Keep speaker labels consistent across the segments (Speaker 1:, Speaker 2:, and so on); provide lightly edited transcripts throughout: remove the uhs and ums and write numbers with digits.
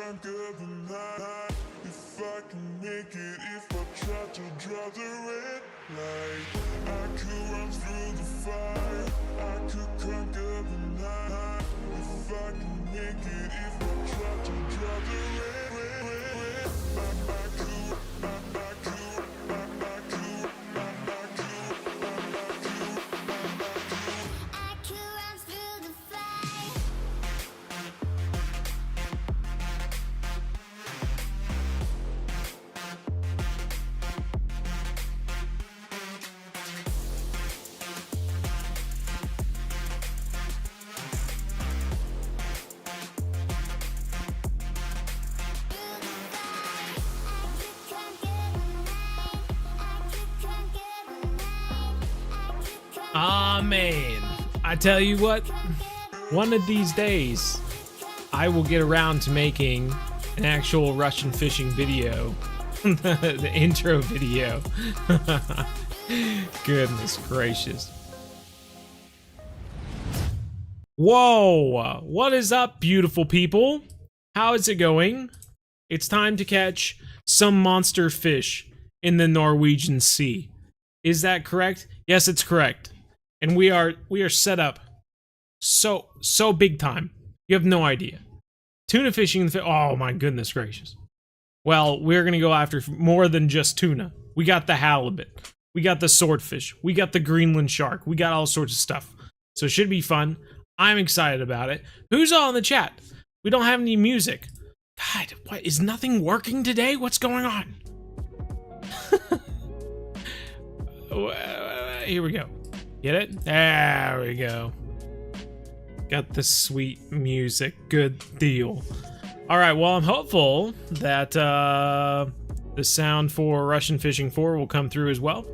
Speaker 1: conquer the night. If I can make it, if I try to draw the red light, I could run through the fire, I could conquer the night. If I can make it, if I try to draw the red, I could.
Speaker 2: Man, I tell you what, one of these days I will get around to making an actual Russian fishing video. The intro video. Goodness gracious. Whoa, what is up, beautiful people? How is it going? It's time to catch some monster fish in the Norwegian Sea. Is that correct? Yes, it's correct. And we are set up so big time. You have no idea. Tuna fishing in the oh my goodness gracious. Well, we're gonna go after more than just tuna. We got the halibut, we got the swordfish, we got the Greenland shark, we got all sorts of stuff. So it should be fun. I'm excited about it. Who's all in the chat? We don't have any music. God, what, is nothing working today? What's going on? Here we go. Get it? There we go. Got the sweet music. Good deal. Alright, well, I'm hopeful that the sound for Russian Fishing 4 will come through as well.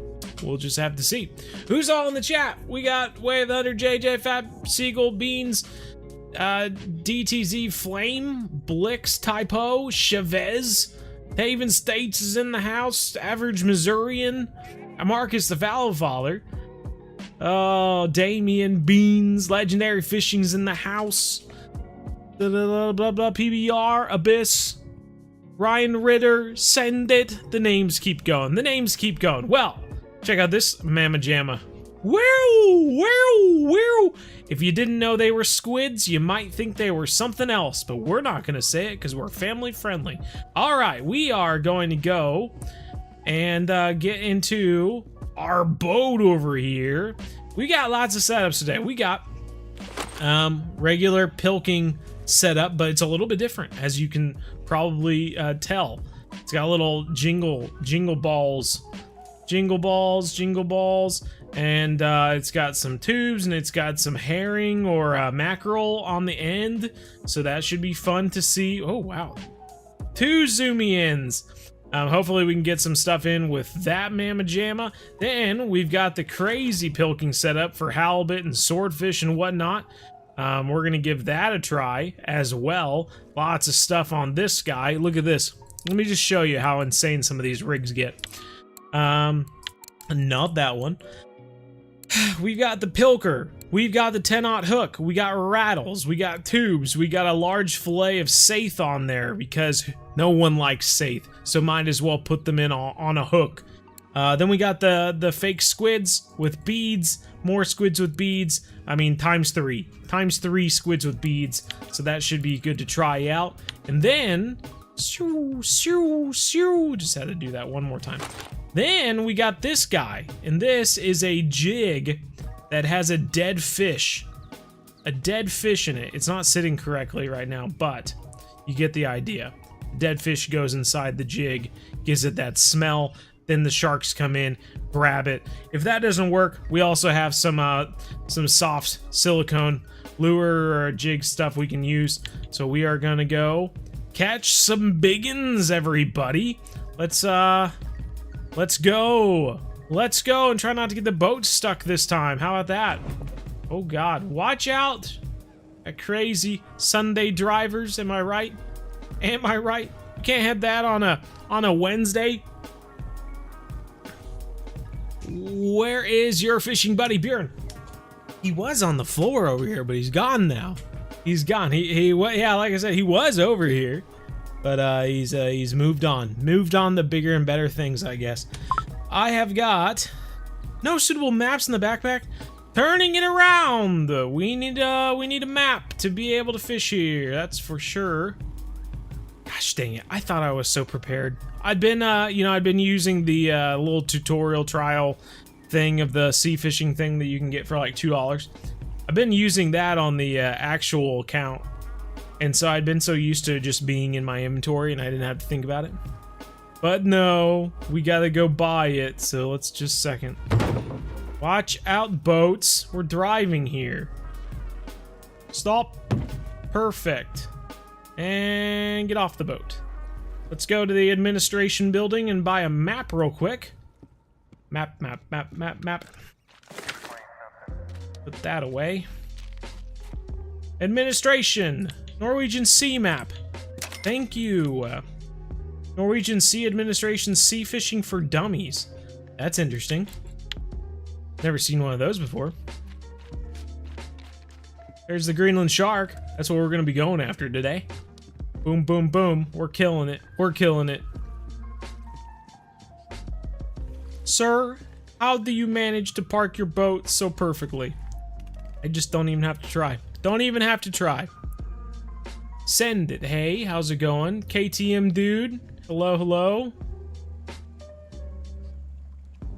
Speaker 2: We'll just have to see. Who's all in the chat? We got Wave Hunter, JJ, Fat Seagull, Beans, DTZ Flame, Blix, Typo, Chavez, Haven States is in the house, Average Missourian, Marcus the Valve Father. Oh, Damien, Beans, Legendary Fishing's in the house. Blah, blah, blah, blah, PBR, Abyss, Ryan Ritter, Send It. The names keep going. The names keep going. Well, check out this Mama Jamma. Wow. If you didn't know they were squids, you might think they were something else, but we're not going to say it because we're family friendly. All right, we are going to go and get into our boat over here. We got lots of setups today. We got regular pilking setup, but it's a little bit different, as you can probably tell. It's got a little jingle balls, and it's got some tubes, and it's got some herring or mackerel on the end, so that should be fun to see. Oh wow, 2 zoomy-ins. Hopefully we can get some stuff in with that Mama Jamma. Then we've got the crazy pilking setup for halibut and swordfish and whatnot. We're gonna give that a try as well. Lots of stuff on this guy. Look at this. Let me just show you how insane some of these rigs get. Not that one. We've got the pilker. We've got the 10-aught hook. We got rattles. We got tubes. We got a large fillet of saithe on there because no one likes saithe, so might as well put them in on a hook. Then we got the fake squids with beads. More squids with beads. I mean, times 3. Times 3 squids with beads. So that should be good to try out. And then, just had to do that one more time. Then we got this guy, and this is a jig that has a dead fish. A dead fish in it. It's not sitting correctly right now, but you get the idea. Dead fish goes inside the jig, gives it that smell, then the sharks come in, grab it. If that doesn't work, we also have some soft silicone lure or jig stuff we can use. So we are gonna go catch some biggins, everybody. Let's go. Let's go and try not to get the boat stuck this time. How about that? Oh God, watch out. Crazy Sunday drivers, am I right? Am I right? You can't have that on a Wednesday. Where is your fishing buddy, Bjorn? He was on the floor over here, but he's gone now. He's gone. Yeah, like I said, he was over here. But he's moved on. Moved on to bigger and better things, I guess. I have got no suitable maps in the backpack. Turning it around. We need a map to be able to fish here. That's for sure. Gosh dang it! I thought I was so prepared. I'd been I'd been using the little tutorial trial thing of the sea fishing thing that you can get for like $2. I've been using that on the actual account. And so I'd been so used to just being in my inventory and I didn't have to think about it. But no, we gotta go buy it, so let's just a second. Watch out, boats. We're driving here. Stop. Perfect. And get off the boat. Let's go to the administration building and buy a map real quick. Map. Put that away. Administration. Norwegian Sea map. Thank you. Norwegian Sea Administration Sea Fishing for Dummies. That's interesting. Never seen one of those before. There's the Greenland shark. That's what we're going to be going after today. Boom, boom, boom. We're killing it. We're killing it. Sir, how do you manage to park your boat so perfectly? I just don't even have to try. Don't even have to try. Send it. Hey, how's it going? KTM dude. Hello, hello.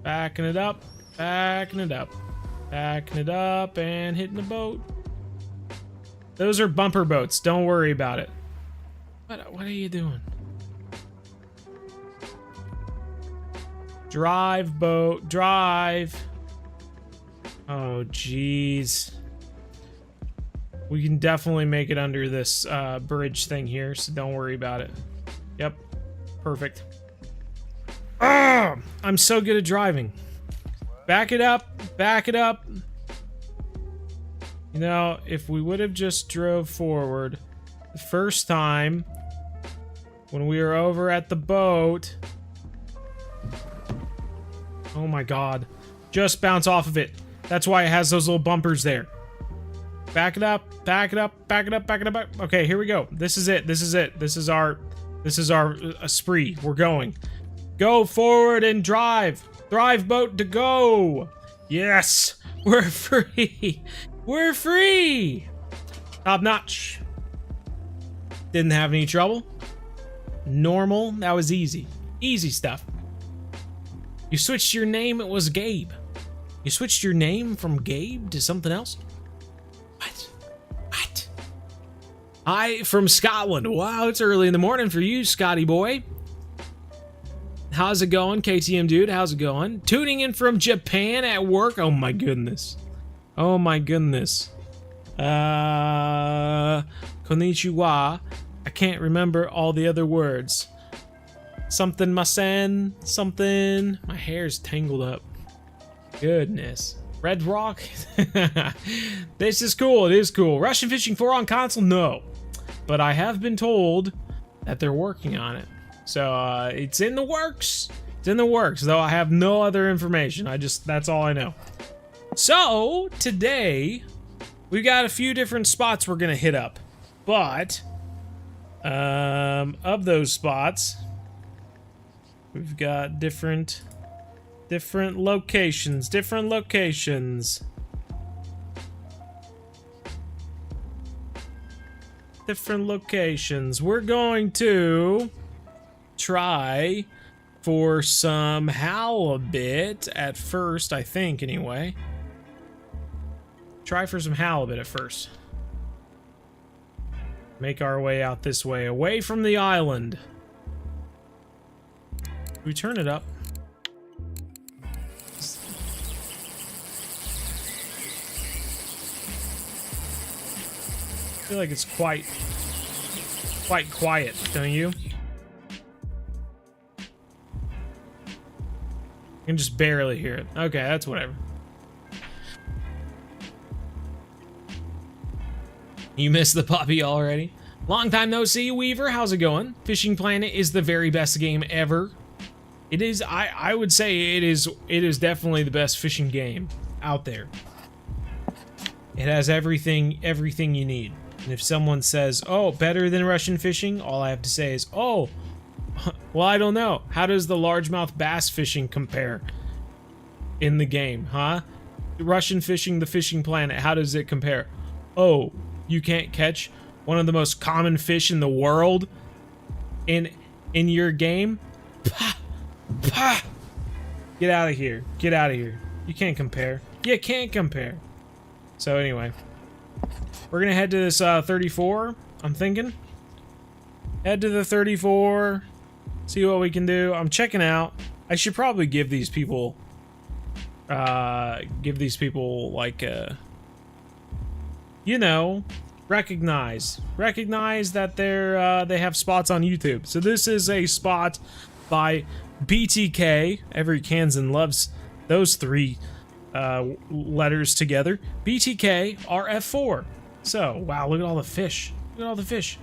Speaker 2: Backing it up. Backing it up. Backing it up and hitting the boat. Those are bumper boats. Don't worry about it. What are you doing? Drive, boat. Drive. Oh, jeez. We can definitely make it under this bridge thing here, so don't worry about it. Yep. Perfect. Ah! I'm so good at driving. Back it up. Back it up. You know, if we would have just drove forward the first time when we were over at the boat. Oh my god. Just bounce off of it. That's why it has those little bumpers there. Back it up, back it up, back it up, back it up. Okay, here we go. This is it. This is it. This is our spree. We're going. Go forward and drive. Drive boat to go. Yes, we're free. We're free. Top notch. Didn't have any trouble. Normal. That was easy. Easy stuff. You switched your name. It was Gabe. You switched your name from Gabe to something else? What? What? Hi, from Scotland. Wow, it's early in the morning for you, Scotty boy. How's it going, KTM dude? How's it going? Tuning in from Japan at work. Oh my goodness. Oh my goodness. Konnichiwa. I can't remember all the other words. Something masen. Something. My hair's tangled up. Goodness. Red Rock? This is cool. It is cool. Russian Fishing 4 on console? No. But I have been told that they're working on it. So, it's in the works. It's in the works, though I have no other information. That's all I know. So, today, we've got a few different spots we're gonna hit up. But, of those spots, we've got different locations. Different locations. We're going to try for some halibut at first, I think, anyway. Try for some halibut at first. Make our way out this way, away from the island. We turn it up. I feel like it's quite quiet, don't you? I can just barely hear it. Okay, that's whatever. You missed the puppy already? Long time no see, Weaver. How's it going? Fishing Planet is the very best game ever. It is. I would say it is. It is definitely the best fishing game out there. It has everything you need. And if someone says, oh, better than Russian fishing, all I have to say is, oh, well, I don't know. How does the largemouth bass fishing compare in the game, huh? Russian fishing, the fishing planet, how does it compare? Oh, you can't catch one of the most common fish in the world in your game? Pah! Pah! Get out of here. Get out of here. You can't compare. You can't compare. So anyway, we're gonna head to this 34, I'm thinking. Head to the 34, see what we can do. I'm checking out. I should probably give these people like you know, recognize that they have spots on YouTube. So this is a spot by BTK. Every Kansan loves those three letters together. BTK RF4. So, wow, look at all the fish. Look at all the fish.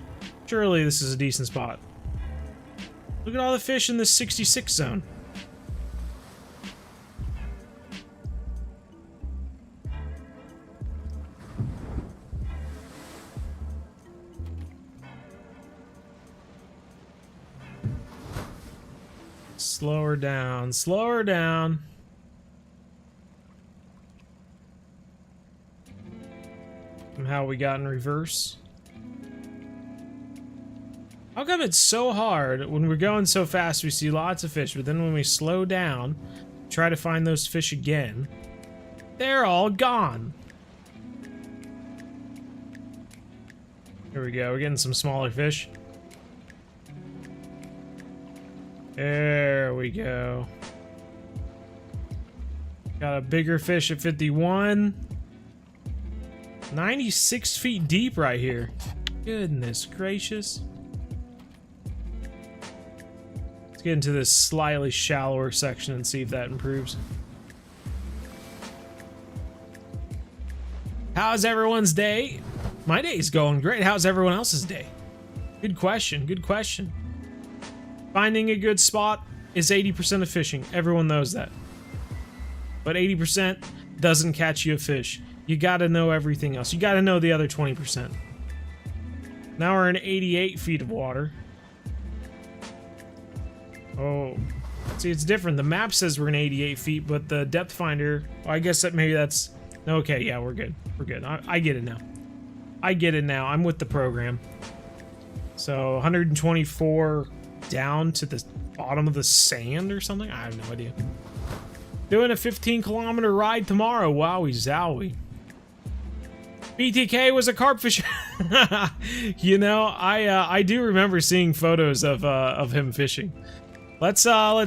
Speaker 2: Surely this is a decent spot. Look at all the fish in this 66 zone. Slow her down. Slow her down. Somehow we got in reverse. How come it's so hard when we're going so fast we see lots of fish, but then when we slow down, try to find those fish again, they're all gone. Here we go, we're getting some smaller fish. There we go. Got a bigger fish at 51. 96 feet deep right here. Goodness gracious. Let's get into this slightly shallower section and see if that improves. How's everyone's day? My day's going great. How's everyone else's day? Good question, good question. Finding a good spot is 80% of fishing. Everyone knows that. But 80% doesn't catch you a fish. You gotta know everything else. You gotta know the other 20%. Now we're in 88 feet of water. Oh, see, it's different. The map says we're in 88 feet, but the depth finder, well, I guess that maybe that's, okay, yeah, we're good. We're good. I get it now. I get it now. I'm with the program. So 124 down to the bottom of the sand or something? I have no idea. Doing a 15-kilometer ride tomorrow. Wowie zowie. BTK was a carp fisher. You know, I do remember seeing photos of him fishing. Let's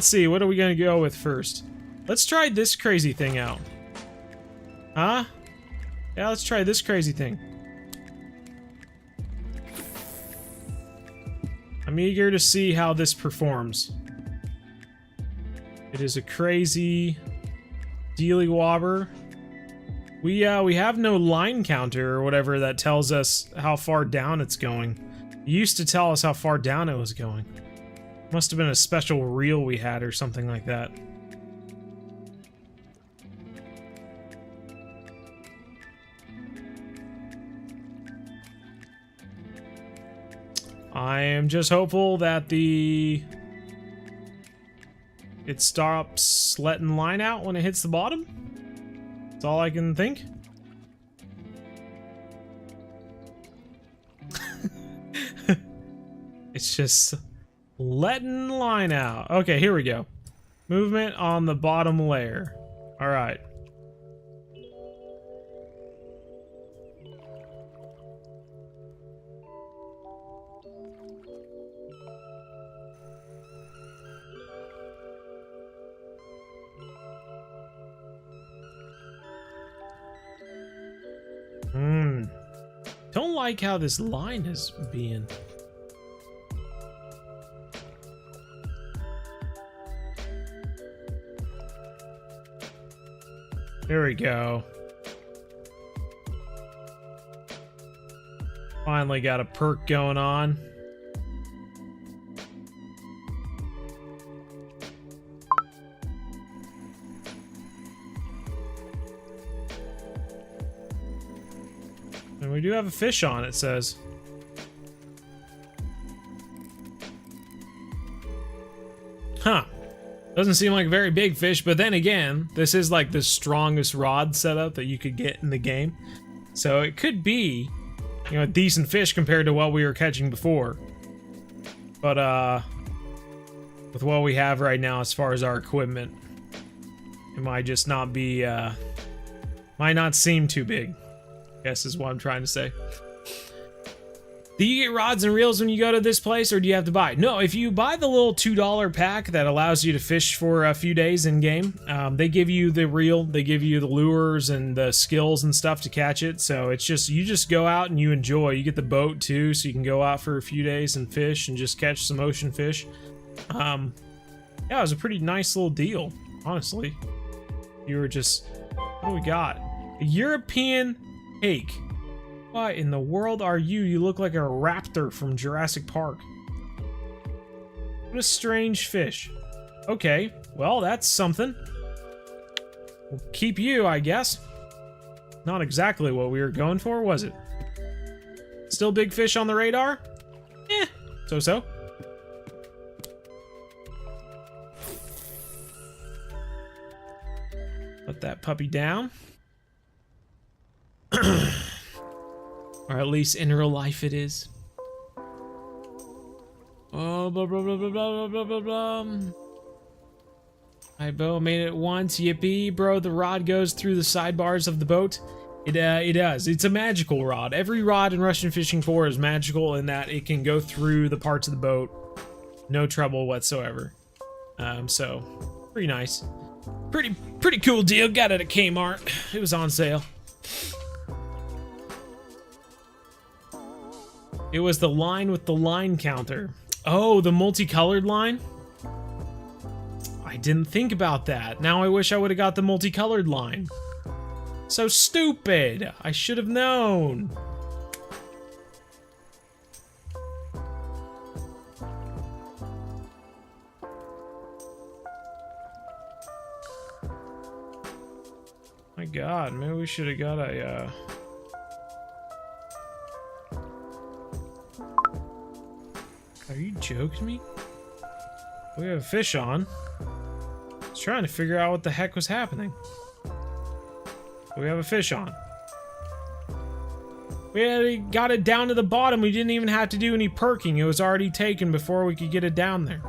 Speaker 2: see. What are we gonna go with first? Let's try this crazy thing out. Huh? Yeah, let's try this crazy thing. I'm eager to see how this performs. It is a crazy dealy wobber. We have no line counter or whatever that tells us how far down it's going. It used to tell us how far down it was going. Must have been a special reel we had or something like that. I am just hopeful that it stops letting line out when it hits the bottom. That's all I can think. It's just letting line out. Okay, here we go. Movement on the bottom layer. All right. Don't like how this line is being. There we go. Finally got a perk going on. And we do have a fish on, it says. Huh. Doesn't seem like a very big fish, but then again, this is like the strongest rod setup that you could get in the game. So it could be, you know, a decent fish compared to what we were catching before. But, with what we have right now as far as our equipment, it might just not be, might not seem too big, I guess is what I'm trying to say. Do you get rods and reels when you go to this place, or do you have to buy? No, if you buy the little $2 pack that allows you to fish for a few days in-game, they give you the reel, they give you the lures and the skills and stuff to catch it, so it's just, you just go out and you enjoy. You get the boat too, so you can go out for a few days and fish and just catch some ocean fish. Yeah, it was a pretty nice little deal, honestly. You were just, what do we got? A European hake. What in the world are you? You look like a raptor from Jurassic Park. What a strange fish. Okay, well, that's something. We'll keep you, I guess. Not exactly what we were going for, was it? Still big fish on the radar? Eh, so-so. Let that puppy down. Or at least in real life it is. Oh, blah, blah, blah, blah, blah, blah, blah, blah. My bow made it once. Yippee, bro. The rod goes through the sidebars of the boat. It does. It's a magical rod. Every rod in Russian Fishing 4 is magical in that it can go through the parts of the boat. No trouble whatsoever. So, pretty nice. Pretty cool deal. Got it at Kmart. It was on sale. It was the line with the line counter. Oh, the multicolored line? I didn't think about that. Now I wish I would have got the multicolored line. So stupid. I should have known. My God, maybe we should have got a, Are you joking me? We have a fish on. I was trying to figure out what the heck was happening. We have a fish on. We already got it down to the bottom. We didn't even have to do any perking. It was already taken before we could get it down there.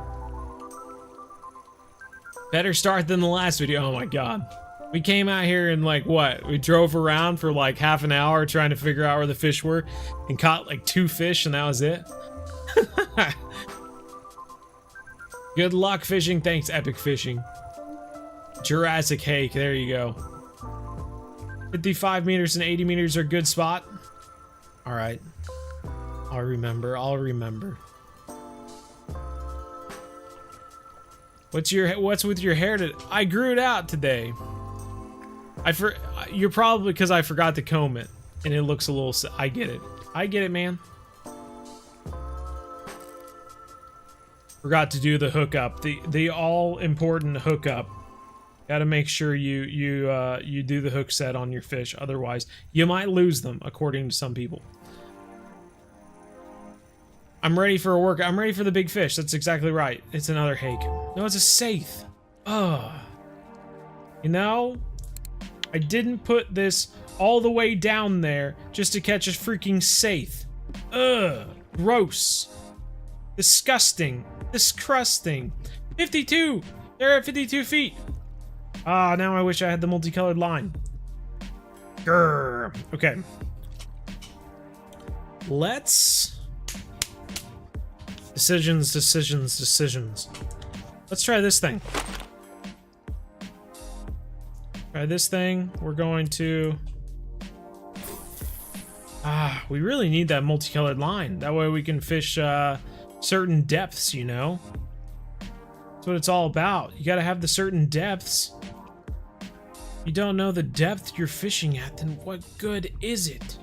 Speaker 2: Better start than the last video. Oh my God. We came out here and like what? We drove around for like half an hour trying to figure out where the fish were and caught like 2 fish and that was it. Good luck fishing. Thanks, Epic Fishing. Jurassic hake. There you go. 55 meters and 80 meters are a good spot. All right. I'll remember. I'll remember. What's with your hair today? I grew it out today. You're probably because I forgot to comb it and it looks a little. I get it. I get it, man. Forgot to do the hookup, the all important hookup. Got to make sure you do the hook set on your fish, otherwise you might lose them, according to some people. I'm ready for a work. I'm ready for the big fish. That's exactly right. It's another hake. No, it's a saithe. Ugh. You know, I didn't put this all the way down there just to catch a freaking saithe. Ugh. Gross. Disgusting. Disgusting. 52. They're at 52 feet. Ah, now I wish I had the multicolored line. Grr. Okay. Let's... Decisions. Let's try this thing. Try this thing. We're going to... we really need that multicolored line. That way we can fish certain depths, you know? That's what it's all about. You gotta have the certain depths. You don't know the depth you're fishing at, then what good is it?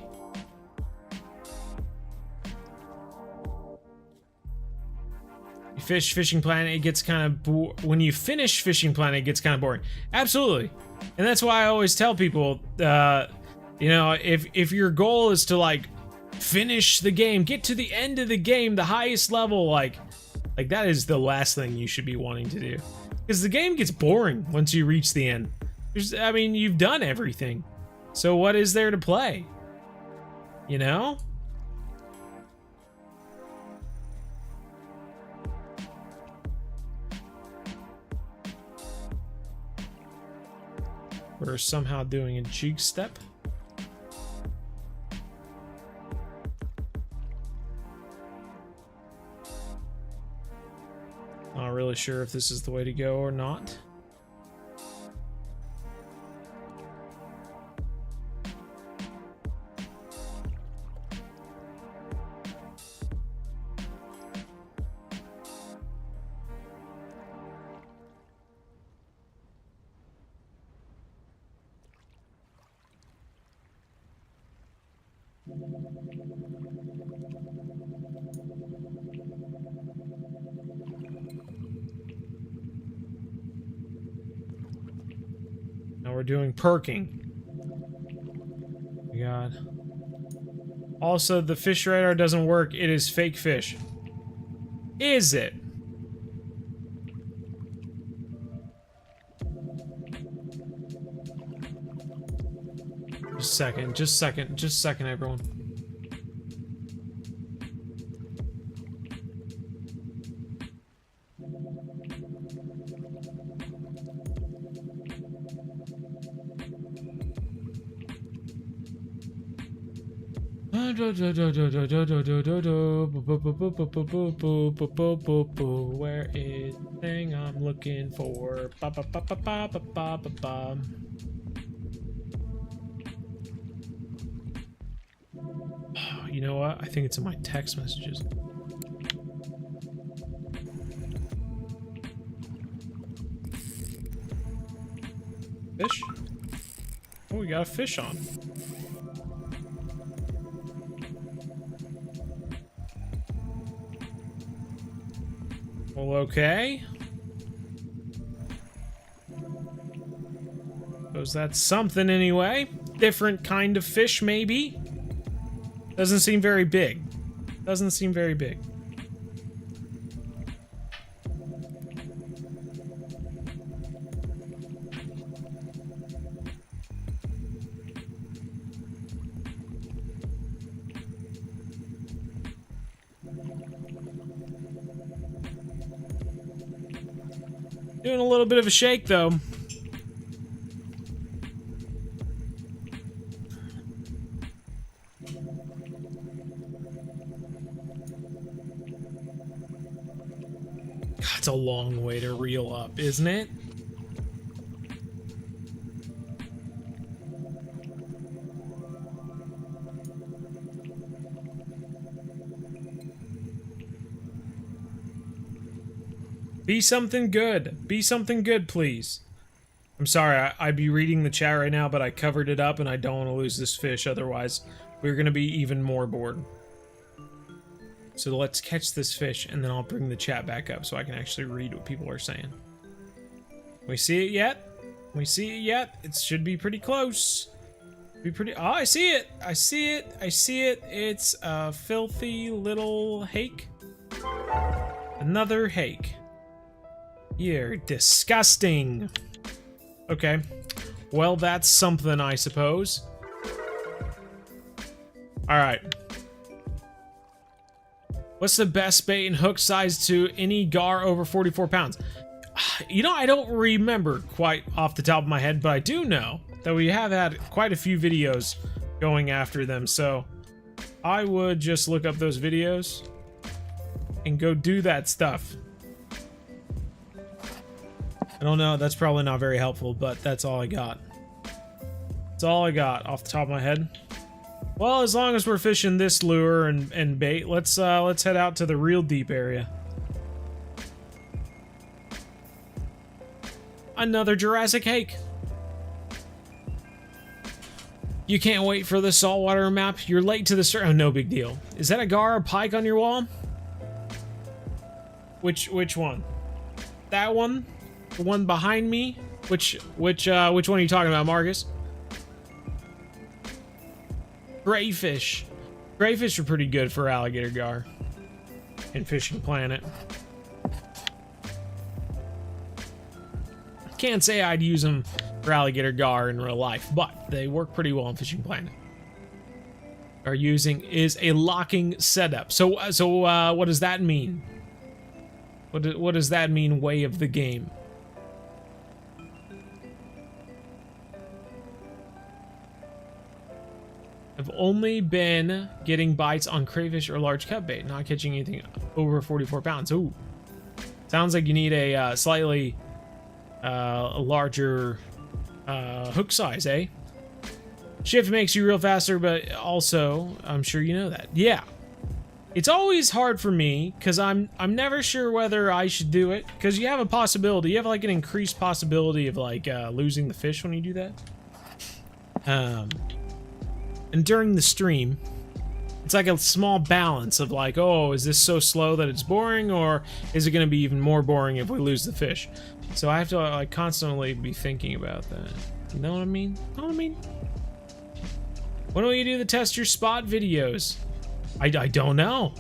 Speaker 2: You fish Fishing Planet, it gets kind of when you finish Fishing Planet, it gets kind of boring. Absolutely. And that's why I always tell people, You know, if your goal is to like finish the game, get to the end of the game, the highest level, like that is the last thing you should be wanting to do. Because the game gets boring once you reach the end. I mean, you've done everything. So what is there to play? You know? We're somehow doing a jig step. Not really sure if this is the way to go or not. Now we're doing perking. Oh my God. Also, the fish radar doesn't work. It is fake fish. Is it? Just a second, everyone. Where is the thing I'm looking for? You know what? I think it's in my text messages. Fish? Oh, we got a fish on. Well, okay. Suppose that's something anyway. Different kind of fish, maybe? Doesn't seem very big. Doesn't seem very big. Doing a little bit of a shake, though. That's a long way to reel up, isn't it? Be something good. Be something good, please. I'm sorry, I'd be reading the chat right now, but I covered it up and I don't want to lose this fish, otherwise we're going to be even more bored. So let's catch this fish, and then I'll bring the chat back up so I can actually read what people are saying. We see it yet? We see it yet? It should be pretty close. Be pretty. Oh, I see it! I see it! I see it! It's a filthy little hake. Another hake. You're disgusting. Okay. Well, that's something, I suppose. Alright. What's the best bait and hook size to any gar over 44 pounds? You know, I don't remember quite off the top of my head, but I do know that we have had quite a few videos going after them, so I would just look up those videos and go do that stuff. I don't know, that's probably not very helpful, but that's all I got. That's all I got off the top of my head. Well, as long as we're fishing this lure and bait, let's head out to the real deep area. Another Jurassic hake. You can't wait for the saltwater map. You're late to the oh, no big deal. Is that a gar or pike on your wall? Which one? That one? The one behind me? Which one are you talking about, Marcus? Crayfish. Crayfish are pretty good for alligator gar in Fishing Planet. Can't say I'd use them for alligator gar in real life, but they work pretty well in Fishing Planet. Are using is a locking setup. So what does that mean? What does that mean, way of the game? I've only been getting bites on crayfish or large cut bait, not catching anything over 44 pounds. Ooh. Sounds like you need a slightly larger hook size, eh? Shift makes you reel faster, but also, I'm sure you know that. Yeah. It's always hard for me, because I'm never sure whether I should do it, because you have a possibility, you have like an increased possibility of like losing the fish when you do that. And during the stream, it's like a small balance of like, oh, is this so slow that it's boring, or is it going to be even more boring if we lose the fish? So I have to like constantly be thinking about that. You know what I mean? Know what I mean? When will you do the test your spot videos? I don't know.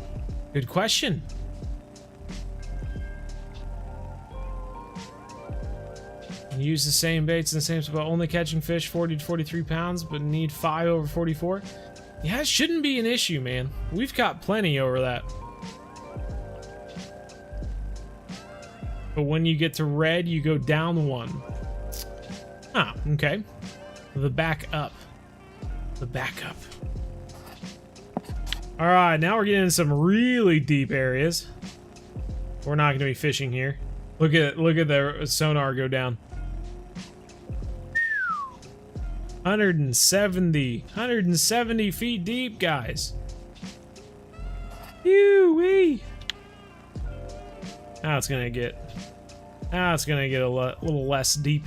Speaker 2: Good question. Use the same baits in the same spot, only catching fish 40 to 43 pounds, but need 5 over 44. Yeah, it shouldn't be an issue, man. We've got plenty over that. But when you get to red, you go down 1. Ah, okay. The back up. The back up. Alright, now we're getting into some really deep areas. We're not going to be fishing here. Look at the sonar go down. 170 feet deep, guys. Wee. Now it's gonna get a little less deep.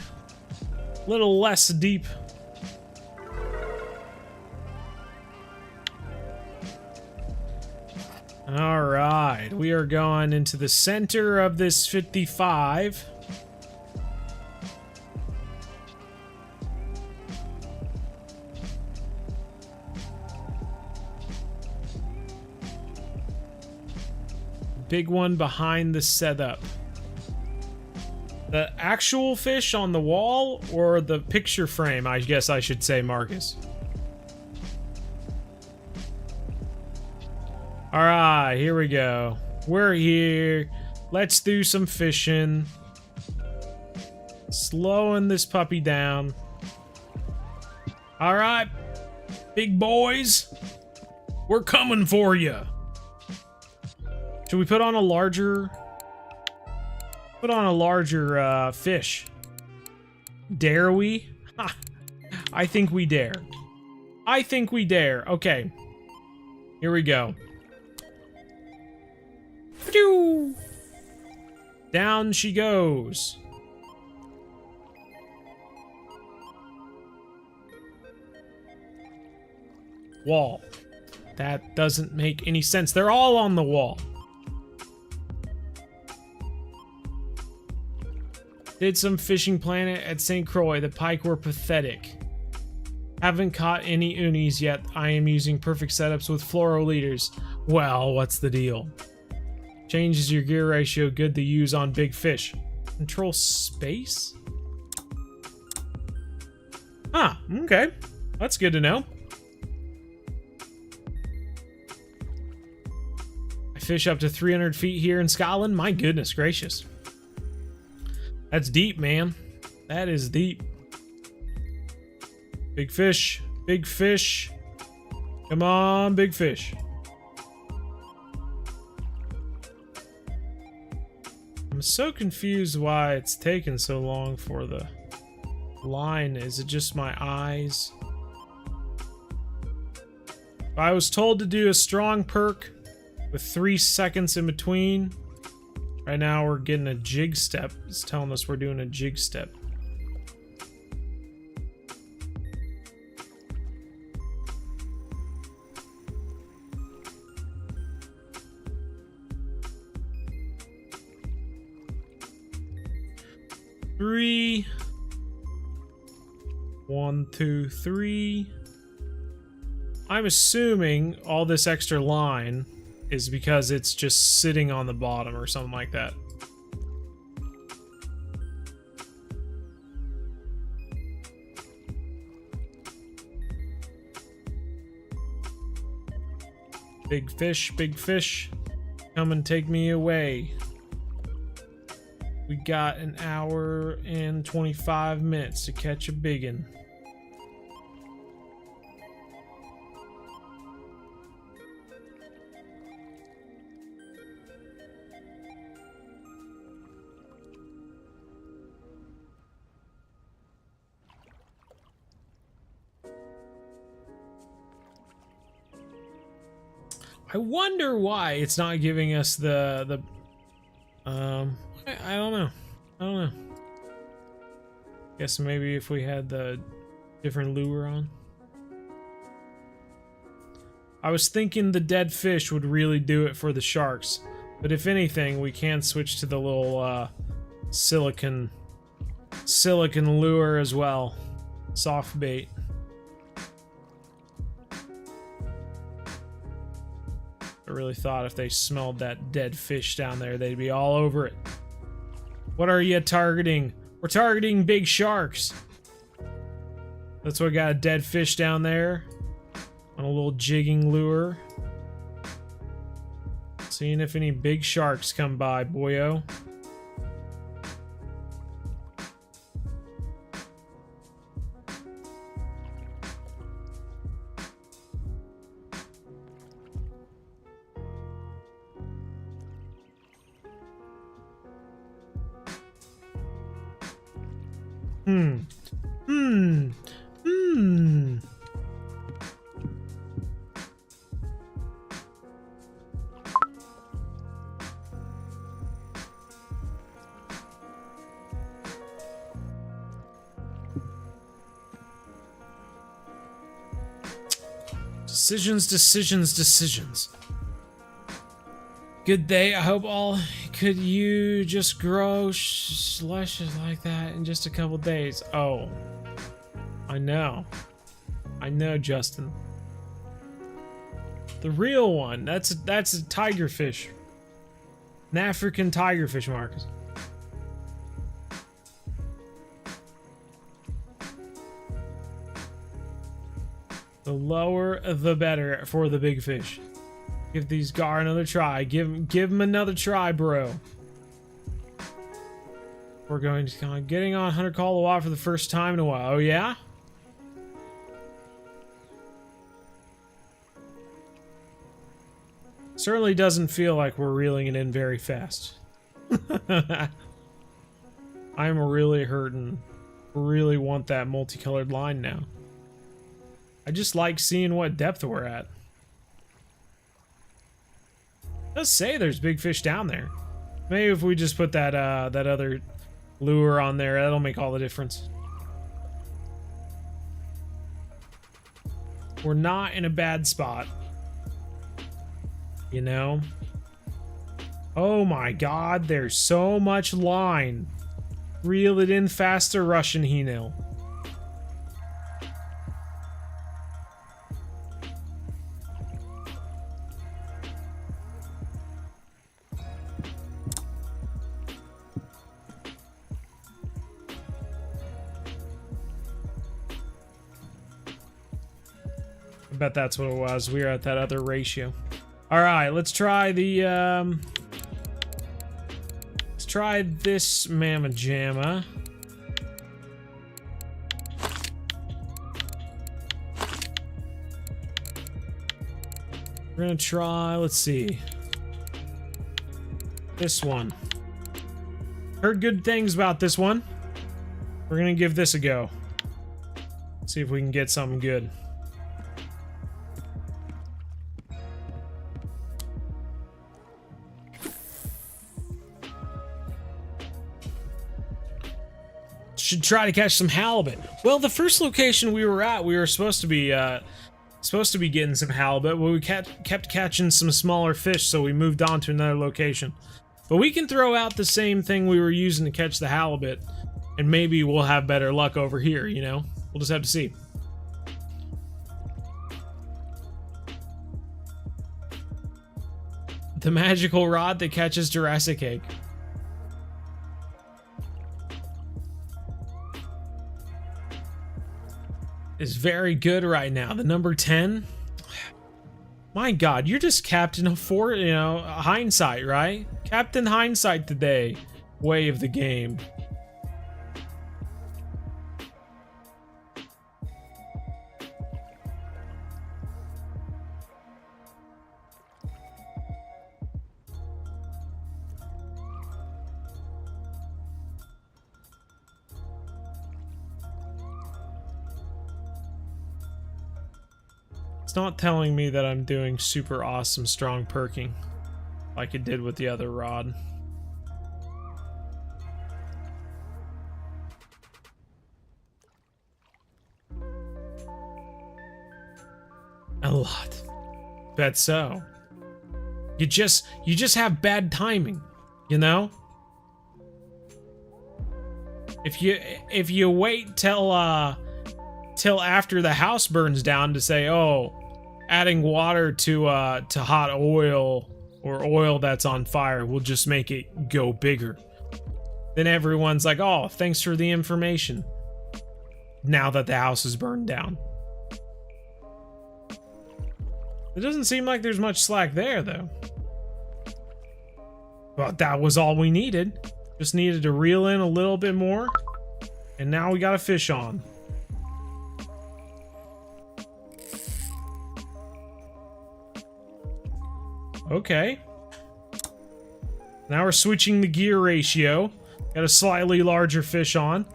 Speaker 2: Little less deep. All right, we are going into the center of this 55. Big one behind the setup. The actual fish on the wall or the picture frame, I guess I should say, Marcus. Alright, here we go. We're here. Let's do some fishing. Slowing this puppy down. Alright, big boys. We're coming for you. Should we put on a larger... fish? Dare we? I think we dare. I think we dare. Okay. Here we go. Phew! Down she goes. Wall. That doesn't make any sense. They're all on the wall. Did some Fishing Planet at St. Croix. The pike were pathetic. Haven't caught any unis yet. I am using perfect setups with fluoro leaders. Well, what's the deal? Changes your gear ratio. Good to use on big fish. Control space? Ah, okay. That's good to know. I fish up to 300 feet here in Scotland. My goodness gracious. That's deep, man. That is deep. Big fish. Big fish. Come on, big fish. I'm so confused why it's taking so long for the line. Is it just my eyes? I was told to do a strong perk with 3 seconds in between. Right now we're getting a jig step. It's telling us we're doing a jig step. Three. 1, 2, 3. I'm assuming all this extra line is because it's just sitting on the bottom or something like that. Big fish, come and take me away. We got an hour and 25 minutes to catch a biggin. I wonder why it's not giving us I don't know. I don't know. Guess maybe if we had the different lure on. I was thinking the dead fish would really do it for the sharks, but if anything, we can switch to the little silicon lure as well. Soft bait. I really thought if they smelled that dead fish down there, they'd be all over it. What are you targeting? We're targeting big sharks. That's why we got a dead fish down there on a little jigging lure. Seeing if any big sharks come by, boyo. Decisions. Good day. I hope all could you just grow luscious like that in just a couple days. Oh, I know, Justin. The real one. That's a tigerfish, an African tigerfish, Marcus. The lower, the better for the big fish. Give these gar another try. Give him another try, bro. We're going to getting on 100 call a while for the first time in a while. Oh yeah? Certainly doesn't feel like we're reeling it in very fast. I'm really hurting. Really want that multicolored line now. I just like seeing what depth we're at. It does say there's big fish down there. Maybe if we just put that that other lure on there, that'll make all the difference. We're not in a bad spot. You know? Oh my god, there's so much line. Reel it in faster, Russian He-Nil. I bet that's what it was. We were at that other ratio. All right, let's try the let's try this mamma jamma. We're gonna try, let's see, this one. Heard good things about this one. We're gonna give this a go. See if we can get something good. Should try to catch some halibut. Well, the first location we were at, we were supposed to be getting some halibut, but we kept catching some smaller fish, so we moved on to another location. But we can throw out the same thing we were using to catch the halibut, and maybe we'll have better luck over here, you know? We'll just have to see. The magical rod that catches Jurassic egg. Is very good right now. The number 10. My God, you're just Captain Hindsight, right? Captain Hindsight today. Way of the game. Not telling me that I'm doing super awesome strong perking like it did with the other rod. A lot. Bet so. You just have bad timing, you know? If you wait till after the house burns down to say, oh, adding water to hot oil or oil that's on fire will just make it go bigger. Then everyone's like, oh, thanks for the information. Now that the house is burned down. It doesn't seem like there's much slack there, though. But that was all we needed. Just needed to reel in a little bit more. And now we got a fish on. Okay. Now we're switching the gear ratio. Got a slightly larger fish on.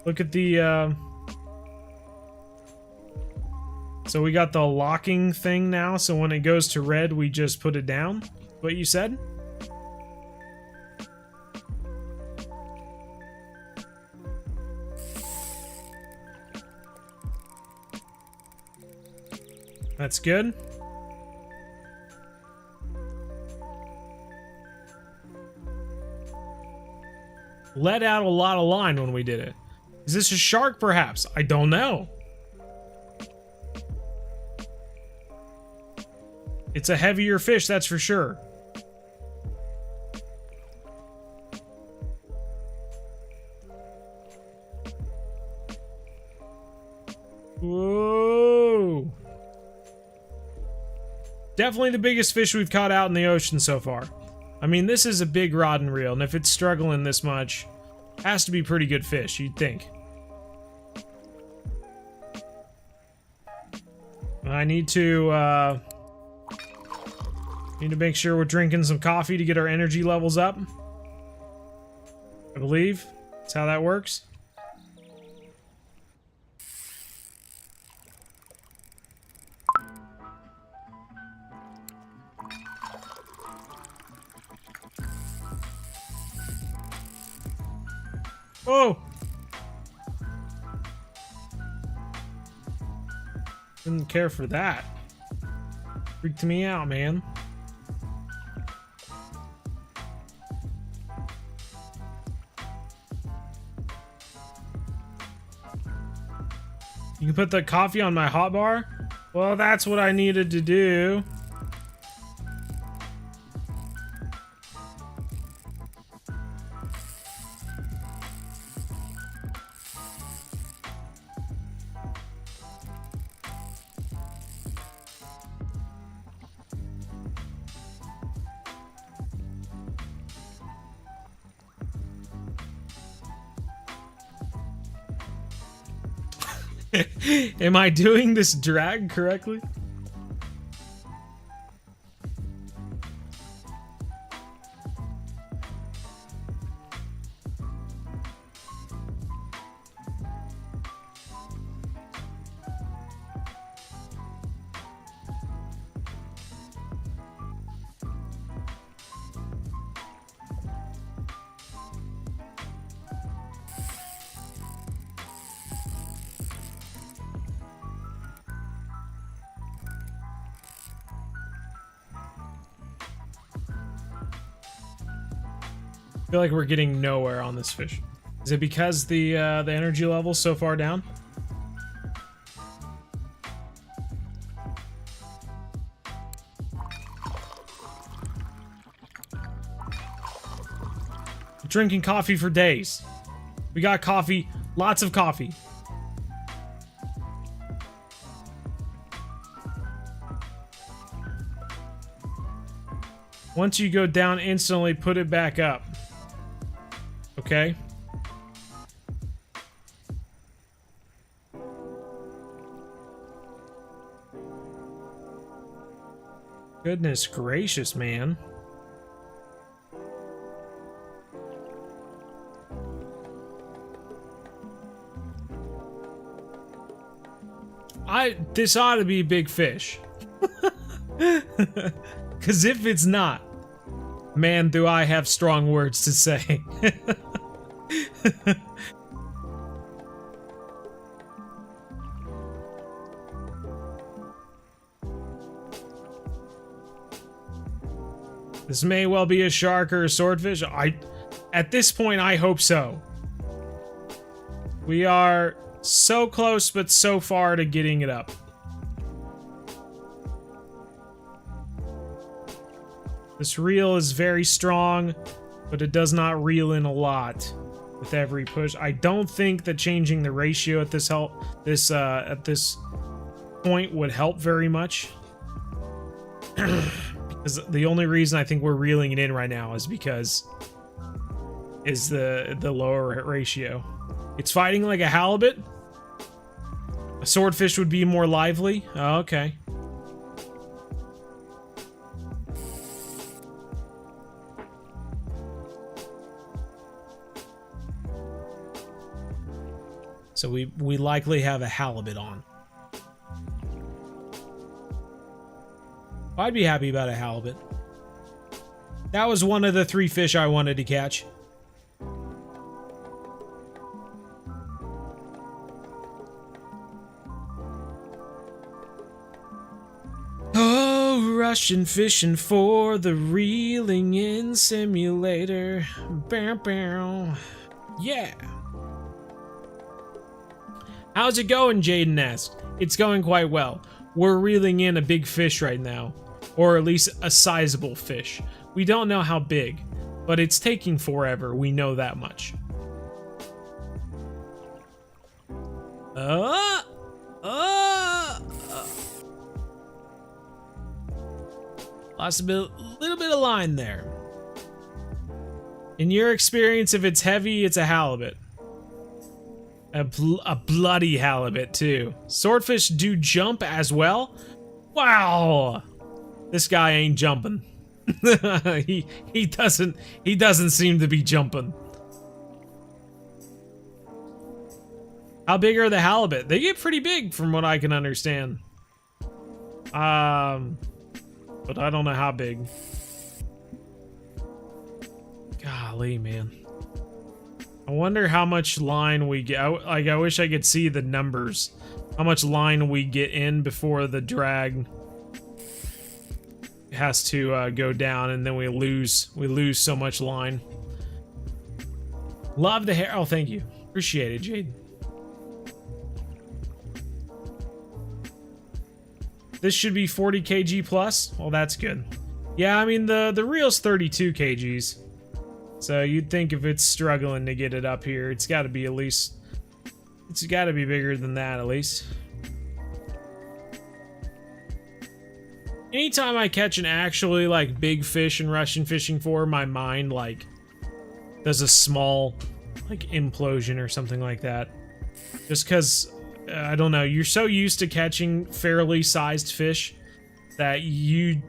Speaker 2: Look at the, So we got the locking thing now, so when it goes to red, we just put it down. What you said? That's good. Let out a lot of line when we did it. Is this a shark, perhaps? I don't know. It's a heavier fish, that's for sure. Whoa. Definitely the biggest fish we've caught out in the ocean so far. I mean, this is a big rod and reel, and if it's struggling this much, it has to be pretty good fish, you'd think. I need to make sure we're drinking some coffee to get our energy levels up. I believe that's how that works. Oh! Didn't care for that. Freaked me out, man. You can put the coffee on my hot bar? Well, that's what I needed to do. Am I doing this drag correctly? I feel like we're getting nowhere on this fish. Is it because the energy level's so far down? Drinking coffee for days. We got coffee, lots of coffee. Once you go down instantly, put it back up. Okay? Goodness gracious, man. This ought to be a big fish. Because if it's not, man, do I have strong words to say. This may well be a shark or a swordfish. At this point, I hope so. We are so close, but so far to getting it up. This reel is very strong, but it does not reel in a lot with every push. I don't think that changing the ratio at this point would help very much. Because the only reason I think we're reeling it in right now is because the lower ratio. It's fighting like a halibut. A swordfish would be more lively. Oh, okay. So we likely have a halibut on. I'd be happy about a halibut. That was one of the 3 fish I wanted to catch. Oh, Russian fishing for the reeling in simulator. Bow, bow. Yeah. How's it going, Jaden asked. It's going quite well. We're reeling in a big fish right now. Or at least a sizable fish. We don't know how big, but it's taking forever, we know that much. Lost a little bit of line there. In your experience, if it's heavy, it's a halibut. A bloody halibut, too. Swordfish do jump as well? Wow! This guy ain't jumping. he doesn't seem to be jumping. How big are the halibut? They get pretty big from what I can understand. But I don't know how big. Golly, man. I wonder how much line we get. I wish I could see the numbers. How much line we get in before the drag has to go down, and then we lose so much line. Love the hair. Oh, thank you. Appreciate it, Jade. This should be 40 kg plus. Well, that's good. Yeah, I mean the reel's 32 kgs. So you'd think if it's struggling to get it up here, it's got to be at least. It's got to be bigger than that at least. Anytime I catch an actually like big fish in Russian fishing for, my mind like does a small like implosion or something like that. Just because I don't know, you're so used to catching fairly sized fish that you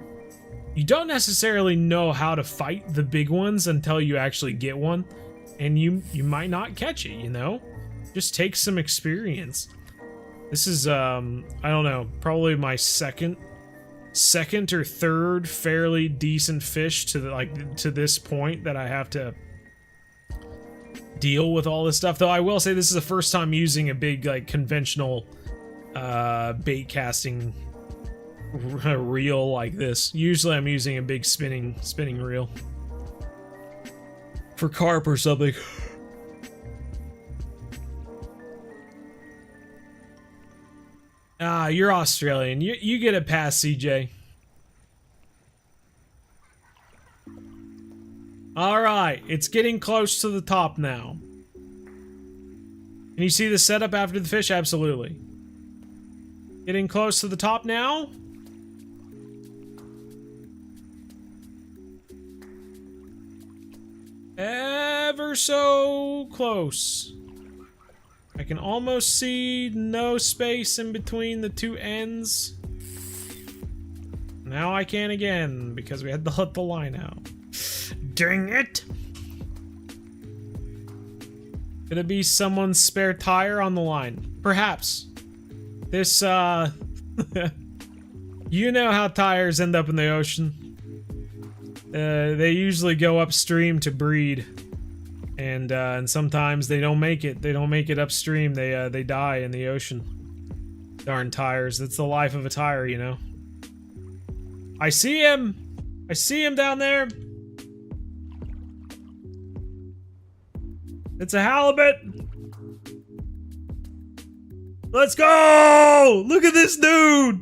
Speaker 2: don't necessarily know how to fight the big ones until you actually get one, and you might not catch it. You know, just take some experience. This is I don't know, probably my second or third fairly decent fish to this point that I have to deal with all this stuff. Though I will say this is the first time using a big like conventional bait casting reel like this. Usually I'm using a big spinning reel for carp or something. Ah, you're Australian. You get a pass, CJ. Alright, it's getting close to the top now. Can you see the setup after the fish? Absolutely. Getting close to the top now. Ever so close. I can almost see no space in between the two ends. Now I can again, because we had to let the line out. Dang it! Could it be someone's spare tire on the line? Perhaps. This, you know how tires end up in the ocean. They usually go upstream to breed. And sometimes they don't make it. They don't make it upstream. They die in the ocean. Darn tires. That's the life of a tire, you know. I see him! I see him down there! It's a halibut! Let's go! Look at this dude!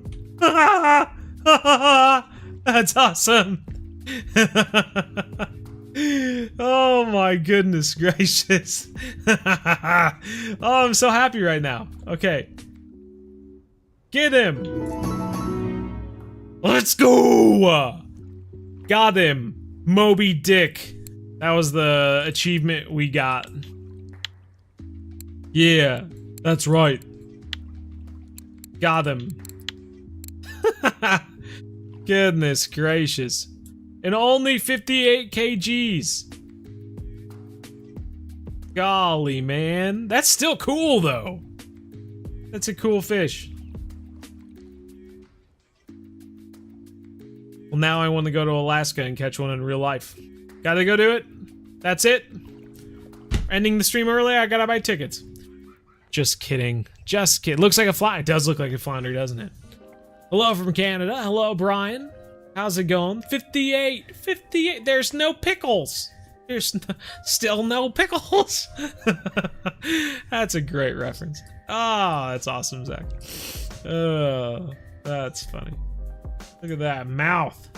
Speaker 2: That's awesome! Oh my goodness gracious. Oh, I'm so happy right now. Okay. Get him! Let's go! Got him! Moby Dick. That was the achievement we got. Yeah, that's right. Got him. Goodness gracious. And only 58 kgs. Golly, man. That's still cool, though. That's a cool fish. Well, now I want to go to Alaska and catch one in real life. Gotta go do it. That's it. Ending the stream early, I gotta buy tickets. Just kidding. Just kidding. Looks like a flounder. It does look like a flounder, doesn't it? Hello from Canada. Hello, Brian. How's it going? 58. 58. There's no pickles. There's still no pickles. That's a great reference. Oh, that's awesome, Zach. Oh, that's funny. Look at that mouth.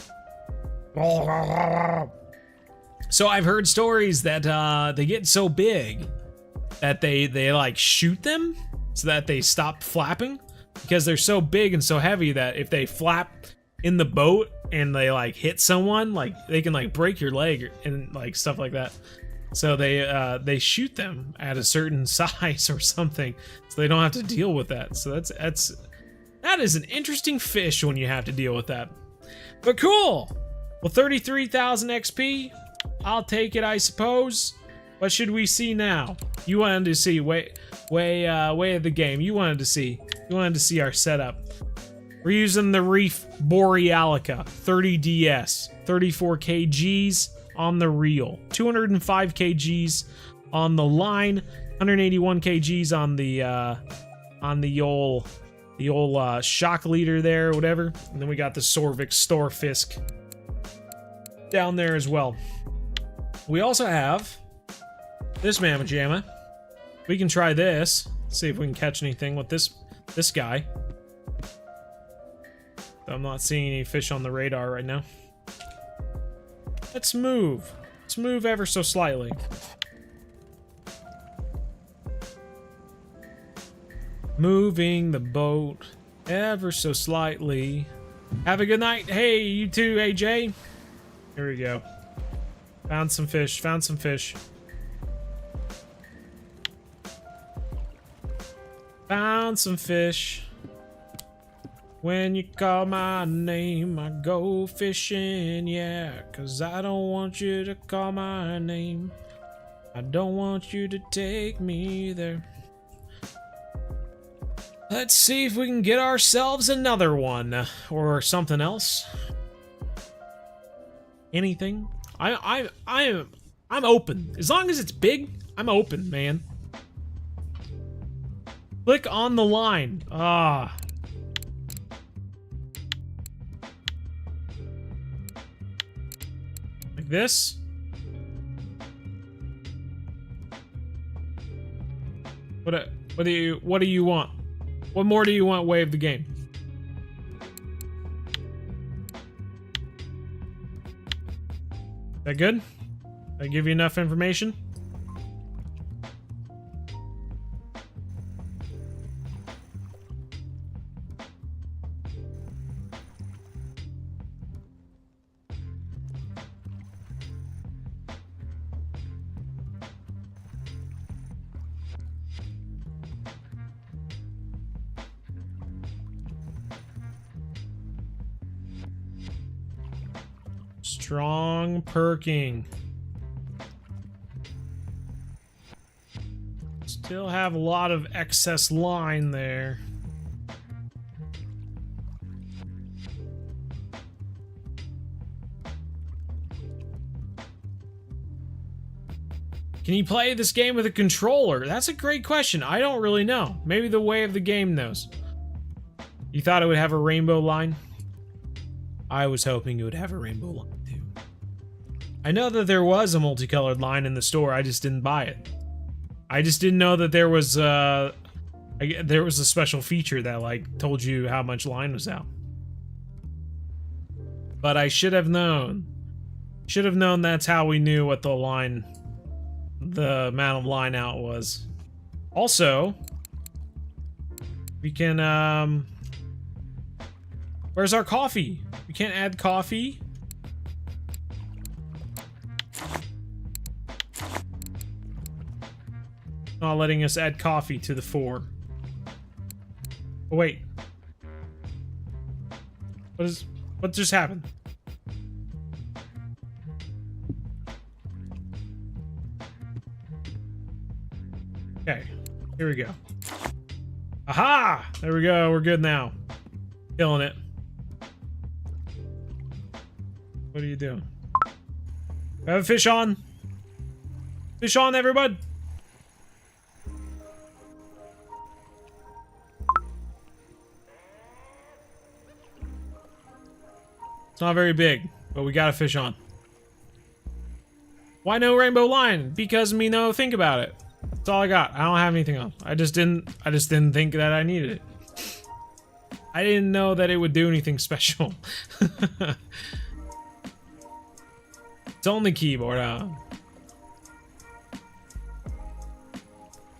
Speaker 2: So I've heard stories that they get so big that they like shoot them so that they stop flapping, because they're so big and so heavy that if they flap in the boat and they like hit someone, like they can like break your leg and like stuff like that. So they shoot them at a certain size or something, so they don't have to deal with that. So that is an interesting fish when you have to deal with that. But cool. Well, 33,000 XP. I'll take it, I suppose. What should we see now? You wanted to see way of the game. You wanted to see our setup. We're using the Reef Borealica 30DS, 34 kgs on the reel, 205 kgs on the line, 181 kgs on the old shock leader there, or whatever. And then we got the Sorvik Storfisk down there as well. We also have this Mamma Jamma. We can try this. See if we can catch anything with this guy. I'm not seeing any fish on the radar right now. Let's move. Let's move ever so slightly. Moving the boat ever so slightly. Have a good night. Hey, you too, AJ. Here we go. Found some fish. Found some fish. Found some fish. When you call my name, I go fishing, yeah. 'Cause I don't want you to call my name. I don't want you to take me there. Let's see if we can get ourselves another one. Or something else. Anything? I'm open. As long as it's big, I'm open, man. Click on the line. Ah. Like this. What do you want? What more do you want, way of the game? That good? Did I give you enough information? Strong perking. Still have a lot of excess line there. Can you play this game with a controller? That's a great question. I don't really know. Maybe the way of the game knows. You thought it would have a rainbow line? I was hoping it would have a rainbow line too. I know that there was a multicolored line in the store, I just didn't buy it. I just didn't know that there was a special feature that like told you how much line was out. But I should have known. Should have known that's how we knew what the amount of line out was. Also, we can where's our coffee? We can't add coffee. Not letting us add coffee to the 4. Oh, wait. What just happened? Okay, here we go. Aha! There we go, we're good now. Killing it. What are you doing? I have a fish on. Fish on, everybody. It's not very big, but we got a fish on. Why no rainbow line? Because me no think about it. That's all I got. I don't have anything else. I just didn't think that I needed it. I didn't know that it would do anything special. It's on the keyboard, huh?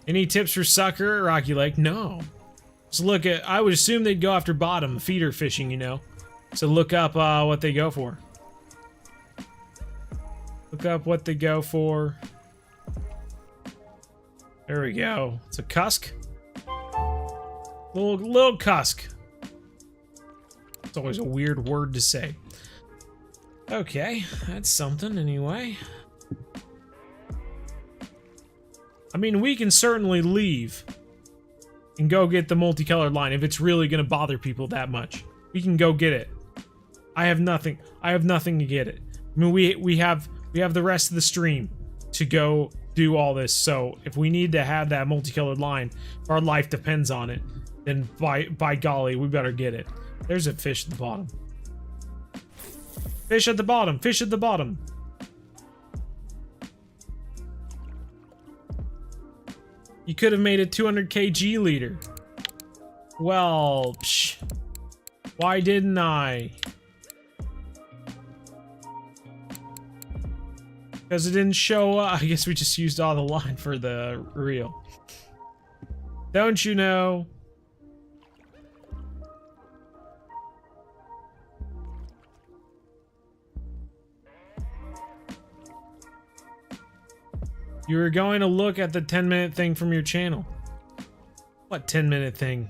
Speaker 2: Any tips for sucker or Rocky Lake? No. Just look at, I would assume they'd go after bottom, feeder fishing, you know. So look up what they go for. Look up what they go for. There we go. It's a cusk. Little cusk. It's always a weird word to say. Okay, that's something anyway. I mean, we can certainly leave and go get the multicolored line if it's really gonna bother people that much. We can go get it. I have nothing to get it. I mean, we have the rest of the stream to go do all this. So if we need to have that multicolored line, if our life depends on it, then by golly, we better get it. There's a fish at the bottom. Fish at the bottom. Fish at the bottom. You could have made a 200 kg leader. Well, psh. Why didn't I? Because it didn't show up. I guess we just used all the line for the reel. Don't you know? You were going to look at the 10-minute thing from your channel. What 10-minute thing?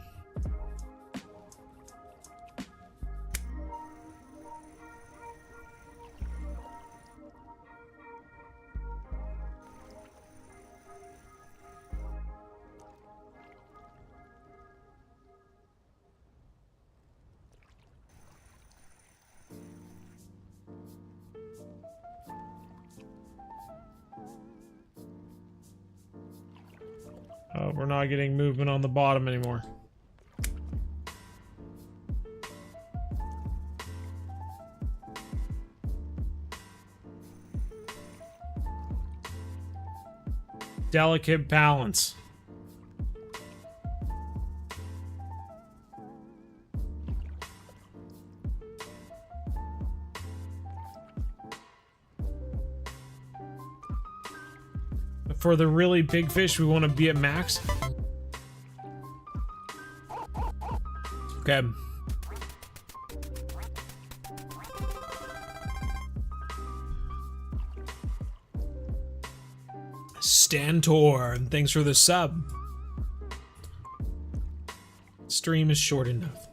Speaker 2: Oh, we're not getting movement on the bottom anymore. Delicate balance. for the really big fish, we want to be at max. Okay. Stantor, and thanks for the sub. Stream is short enough.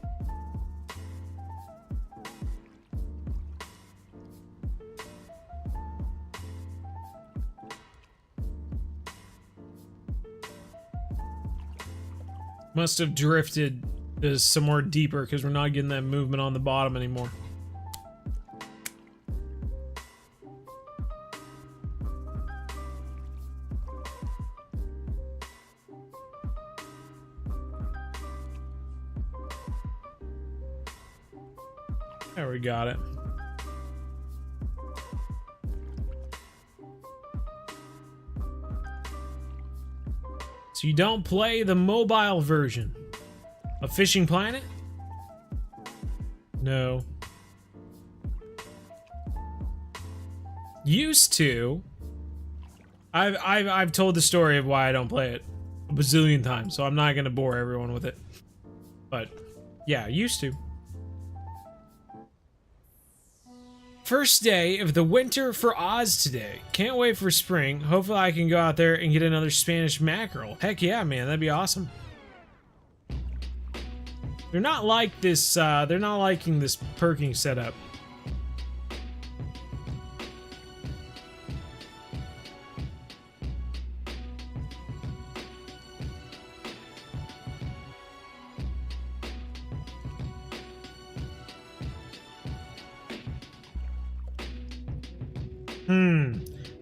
Speaker 2: Must have drifted to somewhere deeper because we're not getting that movement on the bottom anymore. There, we got it. So you don't play the mobile version of Fishing Planet? No. Used to. I've told the story of why I don't play it a bazillion times, so I'm not gonna bore everyone with it. But yeah, used to. First day of the winter for Oz today. Can't wait for spring. Hopefully I can go out there and get another Spanish mackerel. Heck yeah, man, that'd be awesome. They're not like this, they're not liking this perking setup.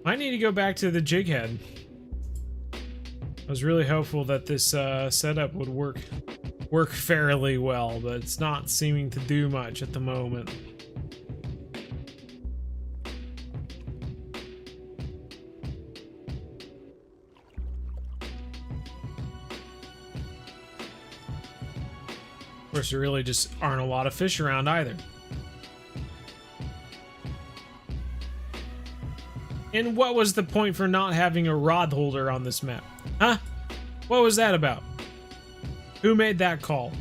Speaker 2: I need to go back to the jig head. I was really hopeful that this setup would work fairly well, but it's not seeming to do much at the moment. Of course, there really just aren't a lot of fish around either. And what was the point for not having a rod holder on this map? Huh? What was that about? Who made that call?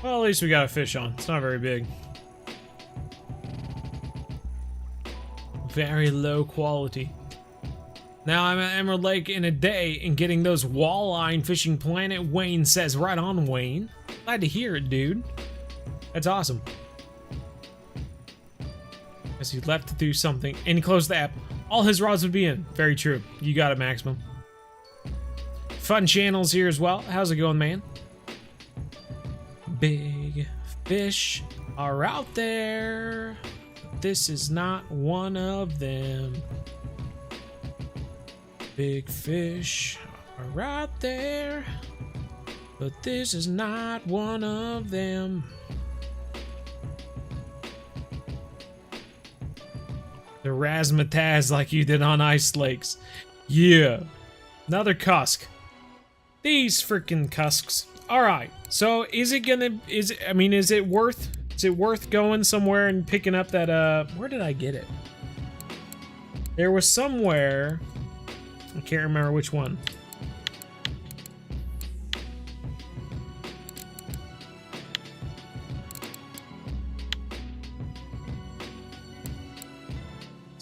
Speaker 2: Well, at least we got a fish on. It's not very big. Very low quality. Now I'm at Emerald Lake in a day and getting those walleye in Fishing Planet. Wayne says, right on, Wayne. Glad to hear it, dude. That's awesome. As he left to do something and he closed the app, all his rods would be in. Very true. You got it, Maximum. Fun channels here as well. How's it going, man? Big fish are out there. This is not one of them. Big fish are out there, but this is not one of them. The razzmatazz like you did on Ice Lakes. Yeah. Another cusk. These freaking cusks. Alright, so is it worth going somewhere and picking up that, where did I get it? There was somewhere, I can't remember which one.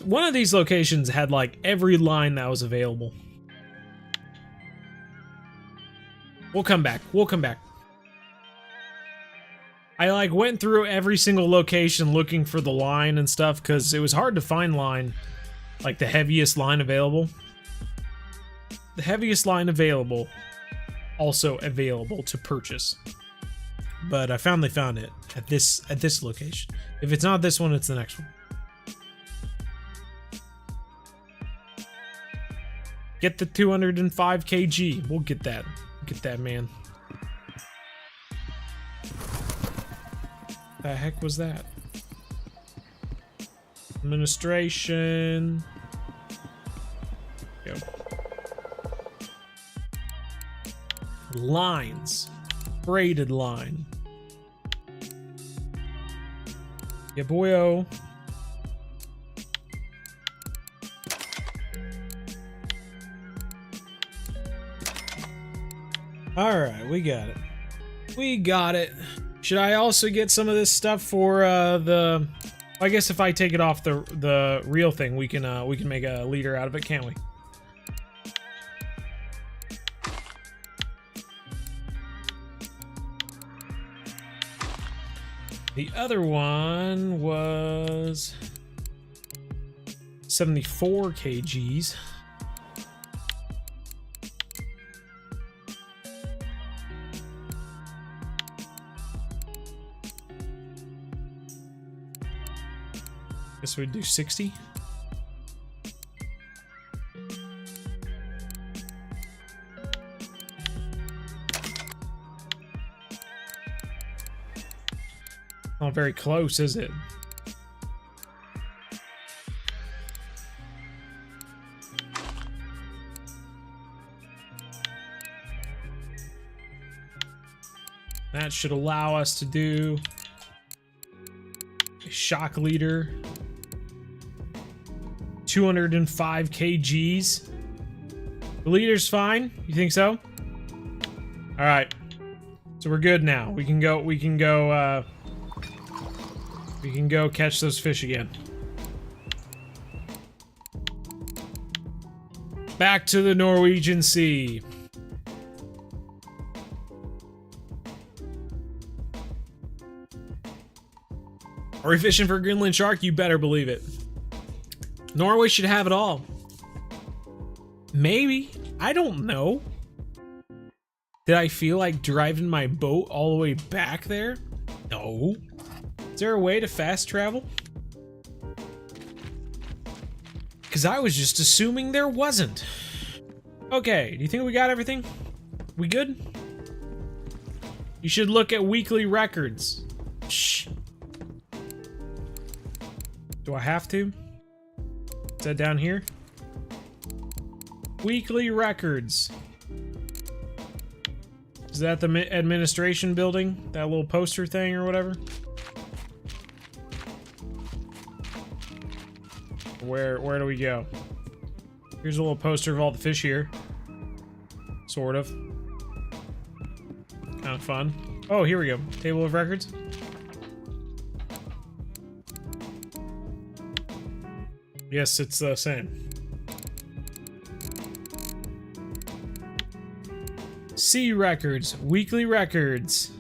Speaker 2: One of these locations had like every line that was available. We'll come back. We'll come back. I like went through every single location looking for the line and stuff because it was hard to find line, like the heaviest line available. The heaviest line available, also available to purchase. But I finally found it at this location. If it's not this one, it's the next one. Get the 205 kg. We'll get that. Get that, man. The heck was that? Administration. Go. Lines. Braided line. Yeah, boyo. Alright, we got it. We got it. Should I also get some of this stuff for the... I guess if I take it off the real thing, we can make a leader out of it, can't we? The other one was 74 kgs. Guess we'd do 60. Not very close, is it? That should allow us to do a shock leader. 205 kgs. The leader's fine. You think so? All right. So we're good now. We can go catch those fish again. Back to the Norwegian Sea. Are we fishing for a Greenland shark? You better believe it. Norway should have it all. Maybe. I don't know. Did I feel like driving my boat all the way back there? No. Is there a way to fast travel? Because I was just assuming there wasn't. Okay, do you think we got everything? We good? You should look at weekly records. Shh. Do I have to? Is that down here? Weekly records. Is that the administration building? That little poster thing or whatever? Where do we go? Here's a little poster of all the fish here. Sort of. Kind of fun. Oh, here we go. Table of records. Yes, it's the same. Sea records, weekly records.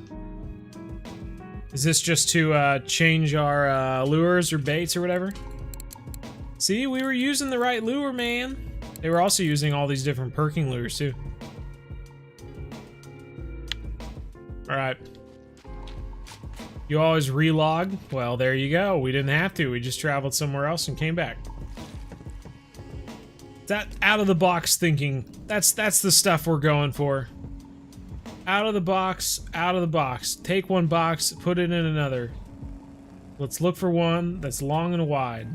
Speaker 2: Is this just to change our lures or baits or whatever? See, we were using the right lure, man. They were also using all these different perking lures too. All right. You always relog? Well, there you go. We didn't have to. We just traveled somewhere else and came back. That out of the box thinking. That's the stuff we're going for. Out of the box, out of the box. Take one box, put it in another. Let's look for one that's long and wide.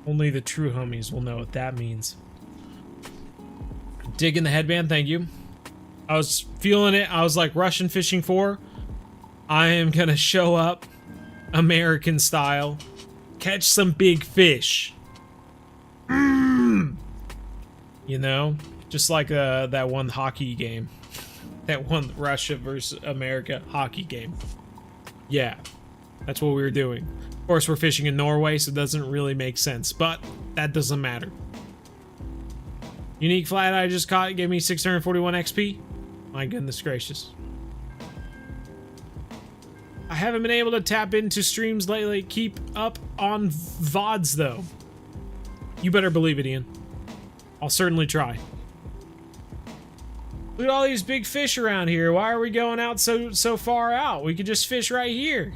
Speaker 2: Only the true homies will know what that means. Digging the headband, thank you. I was feeling it. I was like Russian fishing for. I am gonna show up American style. Catch some big fish. You know? Just like that one hockey game. That one Russia versus America hockey game. Yeah. That's what we were doing. Of course, we're fishing in Norway, so it doesn't really make sense. But that doesn't matter. Unique flat I just caught gave me 641 XP. My goodness gracious. I haven't been able to tap into streams lately. Keep up on VODs, though. You better believe it, Ian. I'll certainly try. Look at all these big fish around here. Why are we going out so far out? We could just fish right here.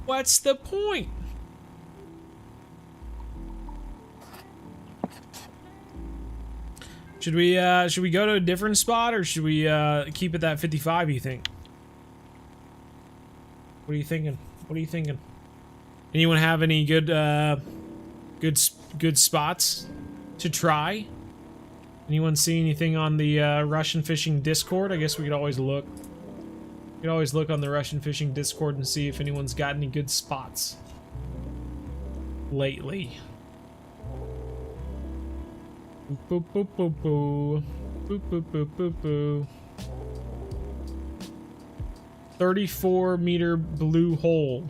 Speaker 2: What's the point? Should we go to a different spot, or should we keep it at 55, you think? What are you thinking? What are you thinking? Anyone have any good good spots to try? Anyone see anything on the Russian fishing Discord? I guess we could always look. We could always look on the Russian fishing Discord and see if anyone's got any good spots lately. Boop boop boop boop boop boop boop boop boop. 34-meter blue hole.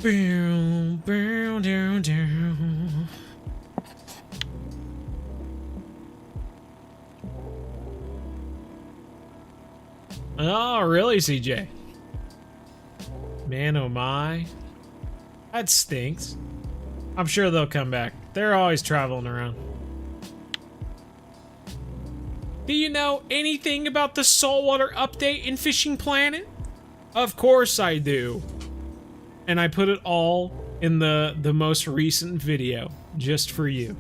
Speaker 2: Boom, boom, down, down. Oh, really, CJ? Man, oh my. That stinks. I'm sure they'll come back. They're always traveling around. Do you know anything about the saltwater update in Fishing Planet? Of course I do. And I put it all in the most recent video, just for you.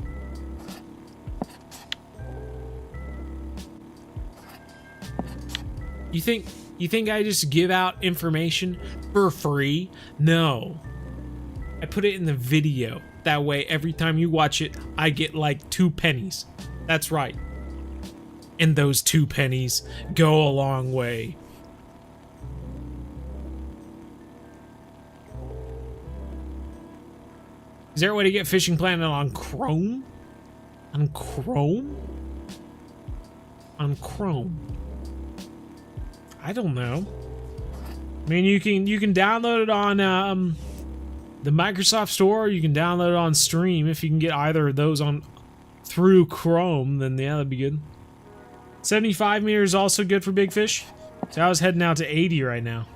Speaker 2: You think I just give out information for free? No. I put it in the video. That way, every time you watch it, I get like 2 pennies. That's right. And those 2 pennies go a long way. Is there a way to get Fishing Planet on Chrome? On Chrome? On Chrome. I don't know. I mean, you can download it on the Microsoft Store, or you can download it on Stream. If you can get either of those on through Chrome, then yeah, that'd be good. 75 meters is also good for big fish. So I was heading out to 80 right now.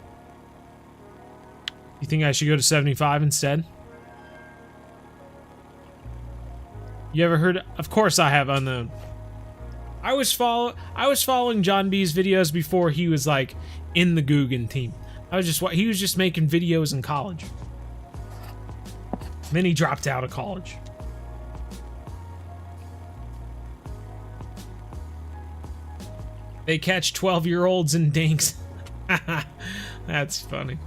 Speaker 2: You think I should go to 75 instead? You ever heard? Of course I have Unknown. I was following John B's videos before he was like in the Guggen team. He was just making videos in college. Then he dropped out of college. They catch 12-year-olds in dinks. That's funny.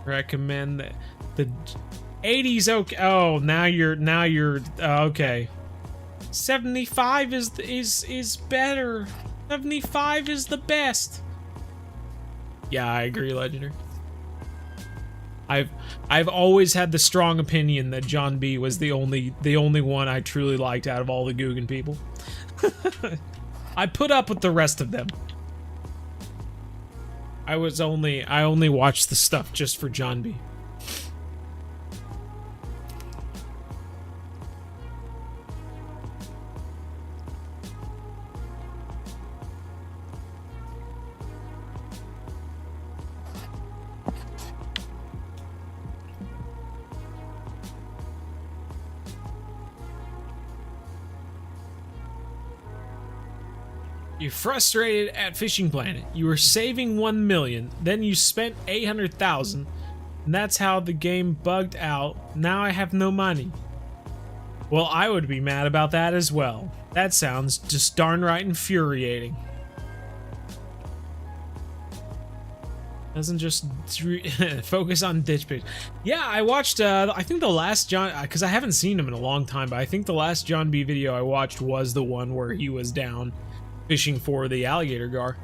Speaker 2: Recommend that the 80's okay. Oh, now you're okay. 75 is better. 75 is the best. Yeah, I agree, Legendary. I've always had the strong opinion that John B was the only one I truly liked out of all the Guggen people. I put up with the rest of them. I only watched the stuff just for John B. You're frustrated at Fishing Planet. You were saving 1 million, then you spent 800,000, and that's how the game bugged out. Now I have no money. Well, I would be mad about that as well. That sounds just darn right infuriating. Doesn't just focus on ditch page. Yeah, I watched, I think the last John, because I haven't seen him in a long time, but I think the last John B video I watched was the one where he was down fishing for the alligator gar.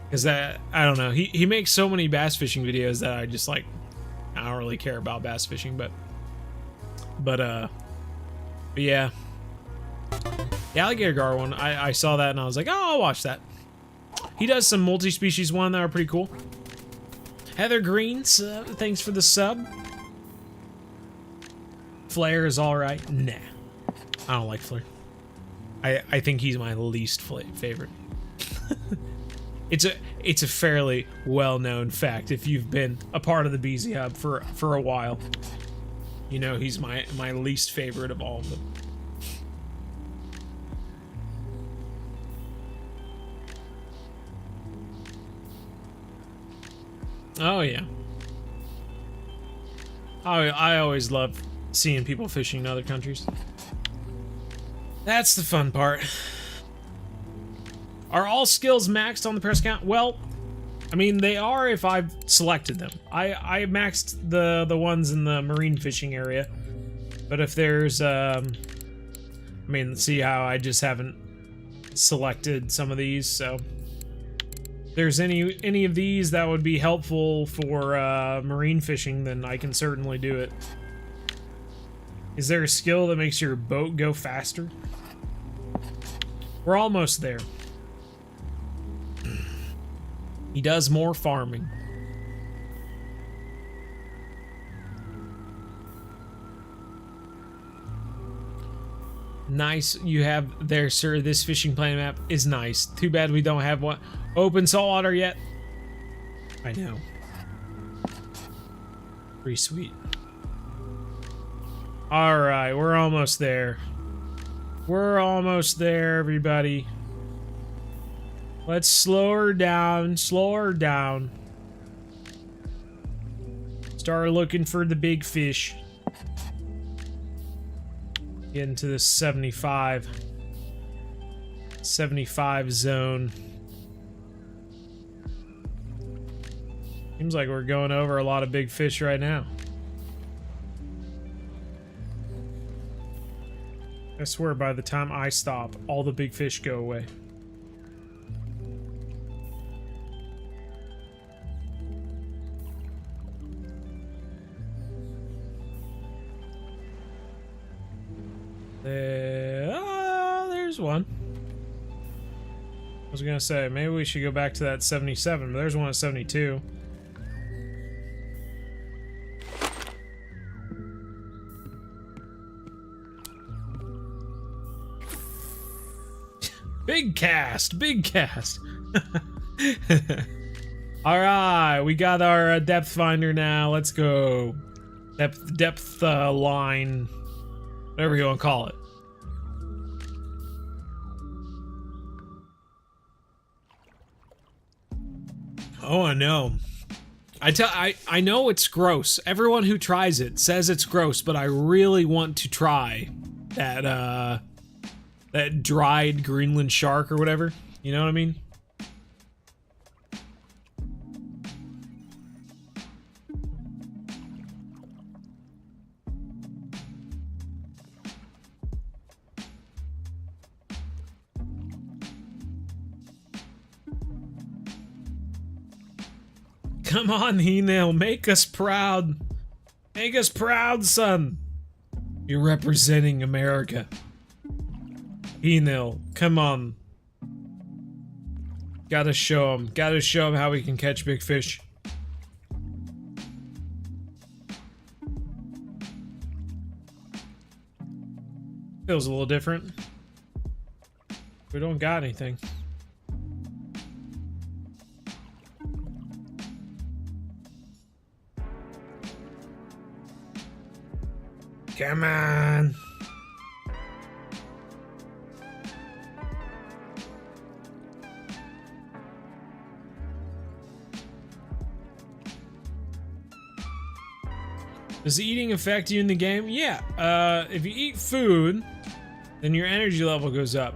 Speaker 2: Because that, I don't know, he makes so many bass fishing videos that I just like, I don't really care about bass fishing, but yeah. The alligator gar one, I saw that and I was like, oh, I'll watch that. He does some multi-species one that are pretty cool. Heather Greens, thanks for the sub. Flair is alright. Nah, I don't like Flair. I think he's my least favorite. It's a fairly well-known fact. If you've been a part of the BZ Hub for a while, you know he's my least favorite of all of them. Oh yeah. I always love seeing people fishing in other countries. That's the fun part. Are all skills maxed on the press count? Well, I mean, they are if I've selected them. I maxed the ones in the marine fishing area. But if there's, I mean, see how I just haven't selected some of these, so. If there's any of these that would be helpful for marine fishing, then I can certainly do it. Is there a skill that makes your boat go faster? We're almost there. He does more farming. Nice you have there, sir. This fishing plan map is nice. Too bad we don't have one open saltwater yet. I know. Pretty sweet. Alright, we're almost there. We're almost there, everybody. Let's slow her down, slow her down. Start looking for the big fish. Get into the 75 zone. Seems like we're going over a lot of big fish right now. I swear by the time I stop, all the big fish go away. There's one. I was gonna say, maybe we should go back to that 77, but there's one at 72. Big cast, big cast. All right, we got our depth finder now. Let's go. Depth line, whatever you want to call it. Oh, I know. I know it's gross. Everyone who tries it says it's gross, but I really want to try that that dried Greenland shark or whatever. You know what I mean? Come on, He-Nail, make us proud. Make us proud, son. You're representing America. He-Nail, come on. Gotta show him how we can catch big fish. Feels a little different. We don't got anything. Come on. Does eating affect you in the game? Yeah. If you eat food, then your energy level goes up.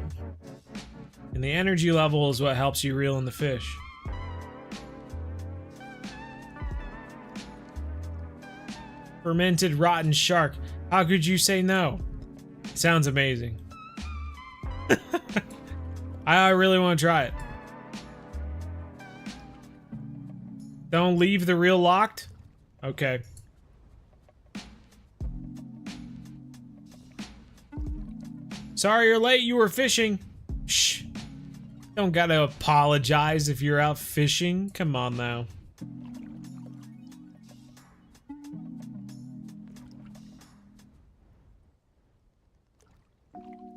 Speaker 2: And the energy level is what helps you reel in the fish. Fermented rotten shark. How could you say no? Sounds amazing. I really want to try it. Don't leave the reel locked? Okay. Sorry you're late, you were fishing. Shh. Don't gotta apologize if you're out fishing. Come on now.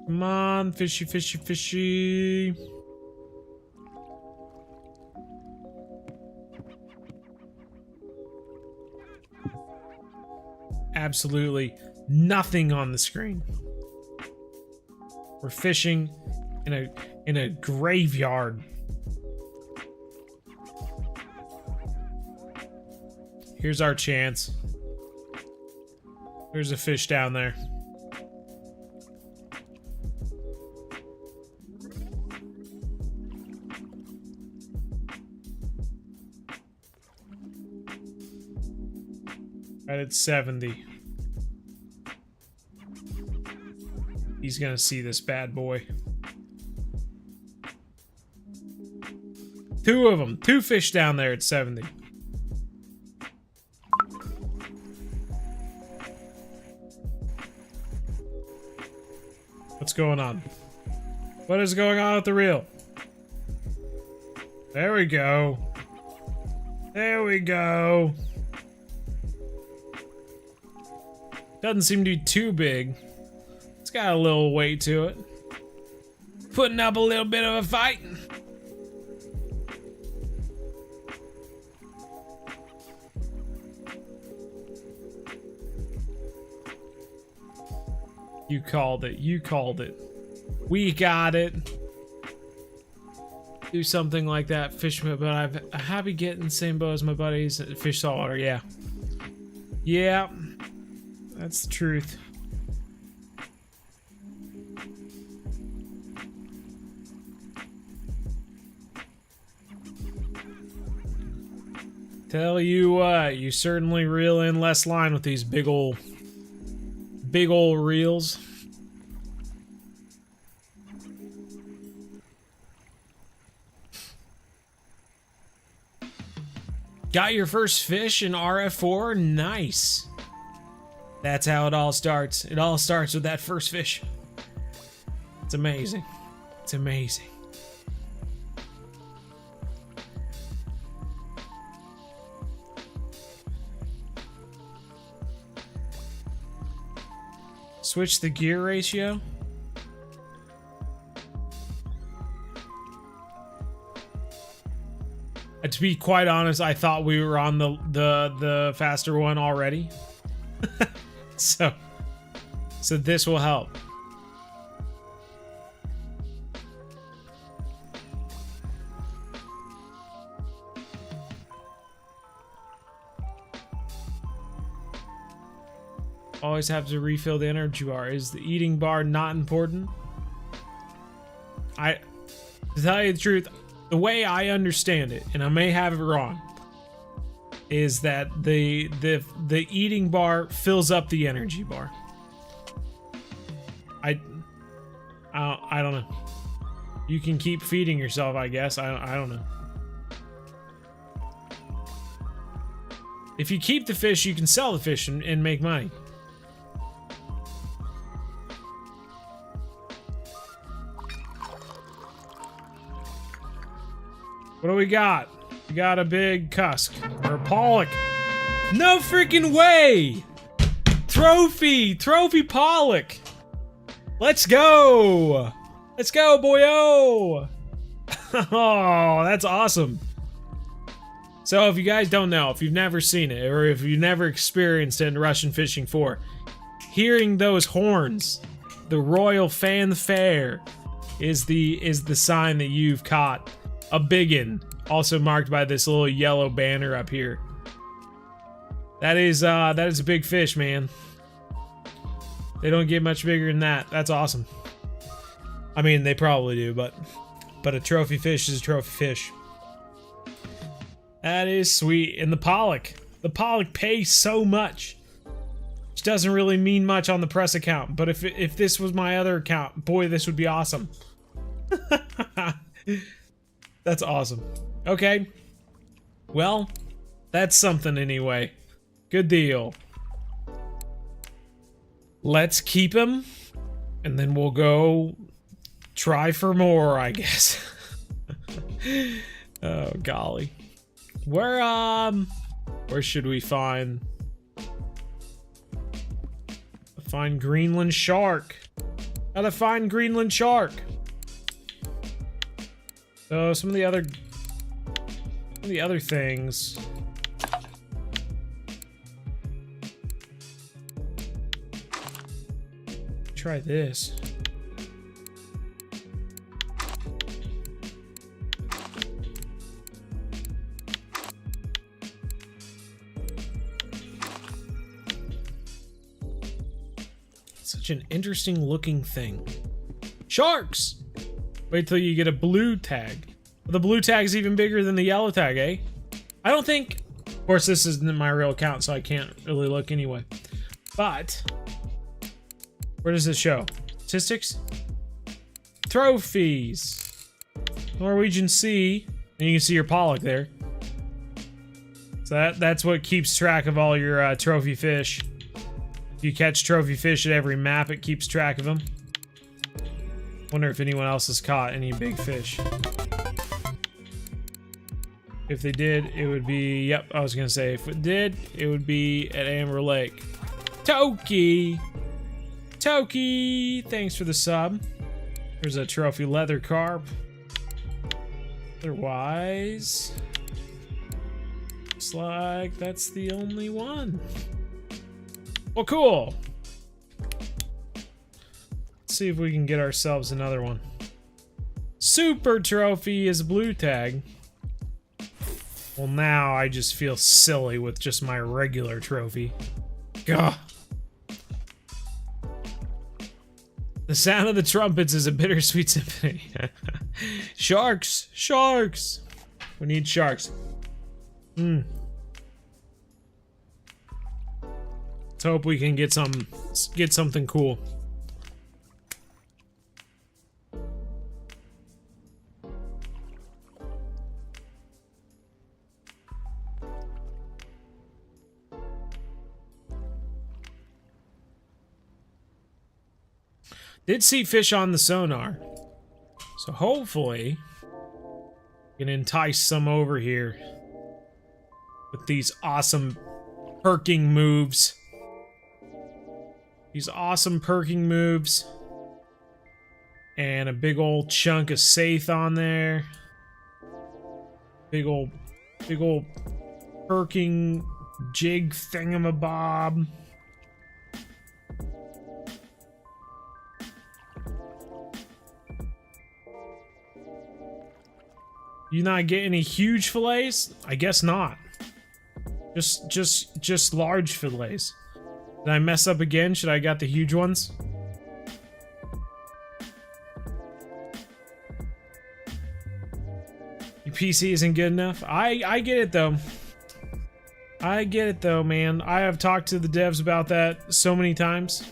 Speaker 2: Come on, fishy, fishy, fishy. Absolutely nothing on the screen. We're fishing in a graveyard. Here's our chance. There's a fish down there. Right at 70. He's gonna see this bad boy. Two of them. Two fish down there at 70. What's going on? What is going on with the reel? There we go. There we go. Doesn't seem to be too big. It's got a little weight to it. Putting up a little bit of a fight. You called it. You called it. We got it. Do something like that. Fish, but I'm happy getting the same boat as my buddies. Fish saltwater, yeah. Yeah. That's the truth. Tell you what, you certainly reel in less line with these big ol' reels. Got your first fish in RF4? Nice. That's how it all starts. It all starts with that first fish. It's amazing. It's amazing. Switch the gear ratio. To be quite honest, I thought we were on the faster one already. so this will help. Always have to refill the energy bar. Is the eating bar not important? To tell you the truth, the way I understand it, and I may have it wrong, is that the eating bar fills up the energy bar. I don't know. You can keep feeding yourself, I guess. I don't know. If you keep the fish, you can sell the fish and make money. What do we got? We got a big cusk. Or a pollock. No freaking way! Trophy! Trophy pollock! Let's go! Let's go, boyo! Oh, that's awesome. So if you guys don't know, if you've never seen it, or if you've never experienced it in Russian Fishing 4, hearing those horns, the royal fanfare, is the sign that you've caught a biggin, also marked by this little yellow banner up here. That is a big fish, man. They don't get much bigger than that. That's awesome. I mean, they probably do, but a trophy fish is a trophy fish. That is sweet. And the pollock pays so much, which doesn't really mean much on the press account. But if this was my other account, boy, this would be awesome. That's awesome. Okay. Well, that's something anyway. Good deal. Let's keep him, and then we'll go try for more, I guess. Oh, golly. Where should we find Greenland shark? Gotta find Greenland shark. So some of the other things. Try this. Such an interesting looking thing. Sharks! Wait till you get a blue tag. The blue tag's even bigger than the yellow tag, eh? I don't think Of course, this isn't my real account, so I can't really look anyway. But where does this show? Statistics? Trophies. Norwegian Sea. And you can see your pollock there. So that's what keeps track of all your trophy fish. If you catch trophy fish at every map, it keeps track of them. Wonder if anyone else has caught any big fish. If they did, it would be... Yep, I was gonna say, if it did, it would be at Amber Lake. Toki! Toki! Thanks for the sub. There's a trophy leather carp. Otherwise... looks like that's the only one. Well, cool! Let's see if we can get ourselves another one. Super trophy is a blue tag. Well, now I just feel silly with just my regular trophy. Gah. The sound of the trumpets is a bittersweet symphony. Sharks! Sharks! We need sharks. Let's hope we can get something cool. Did see fish on the sonar, so hopefully we can entice some over here with these awesome perking moves. These awesome perking moves. And a big old chunk of saith on there. Big old perking jig thingamabob. You not get any huge fillets? I guess not. Just large fillets. Did I mess up again? Should I got the huge ones? Your PC isn't good enough? I get it though. I get it though, man. I have talked to the devs about that so many times.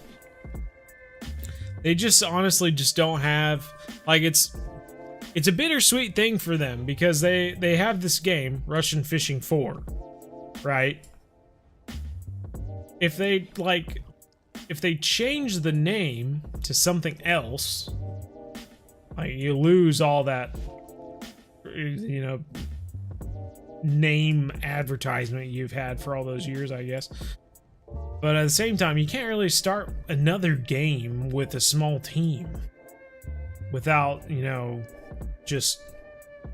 Speaker 2: They just honestly just don't have, like, it's a bittersweet thing for them because they have this game, Russian Fishing 4, right? If they change the name to something else, like, you lose all that, you know, name advertisement you've had for all those years, I guess. But at the same time, you can't really start another game with a small team without, you know, just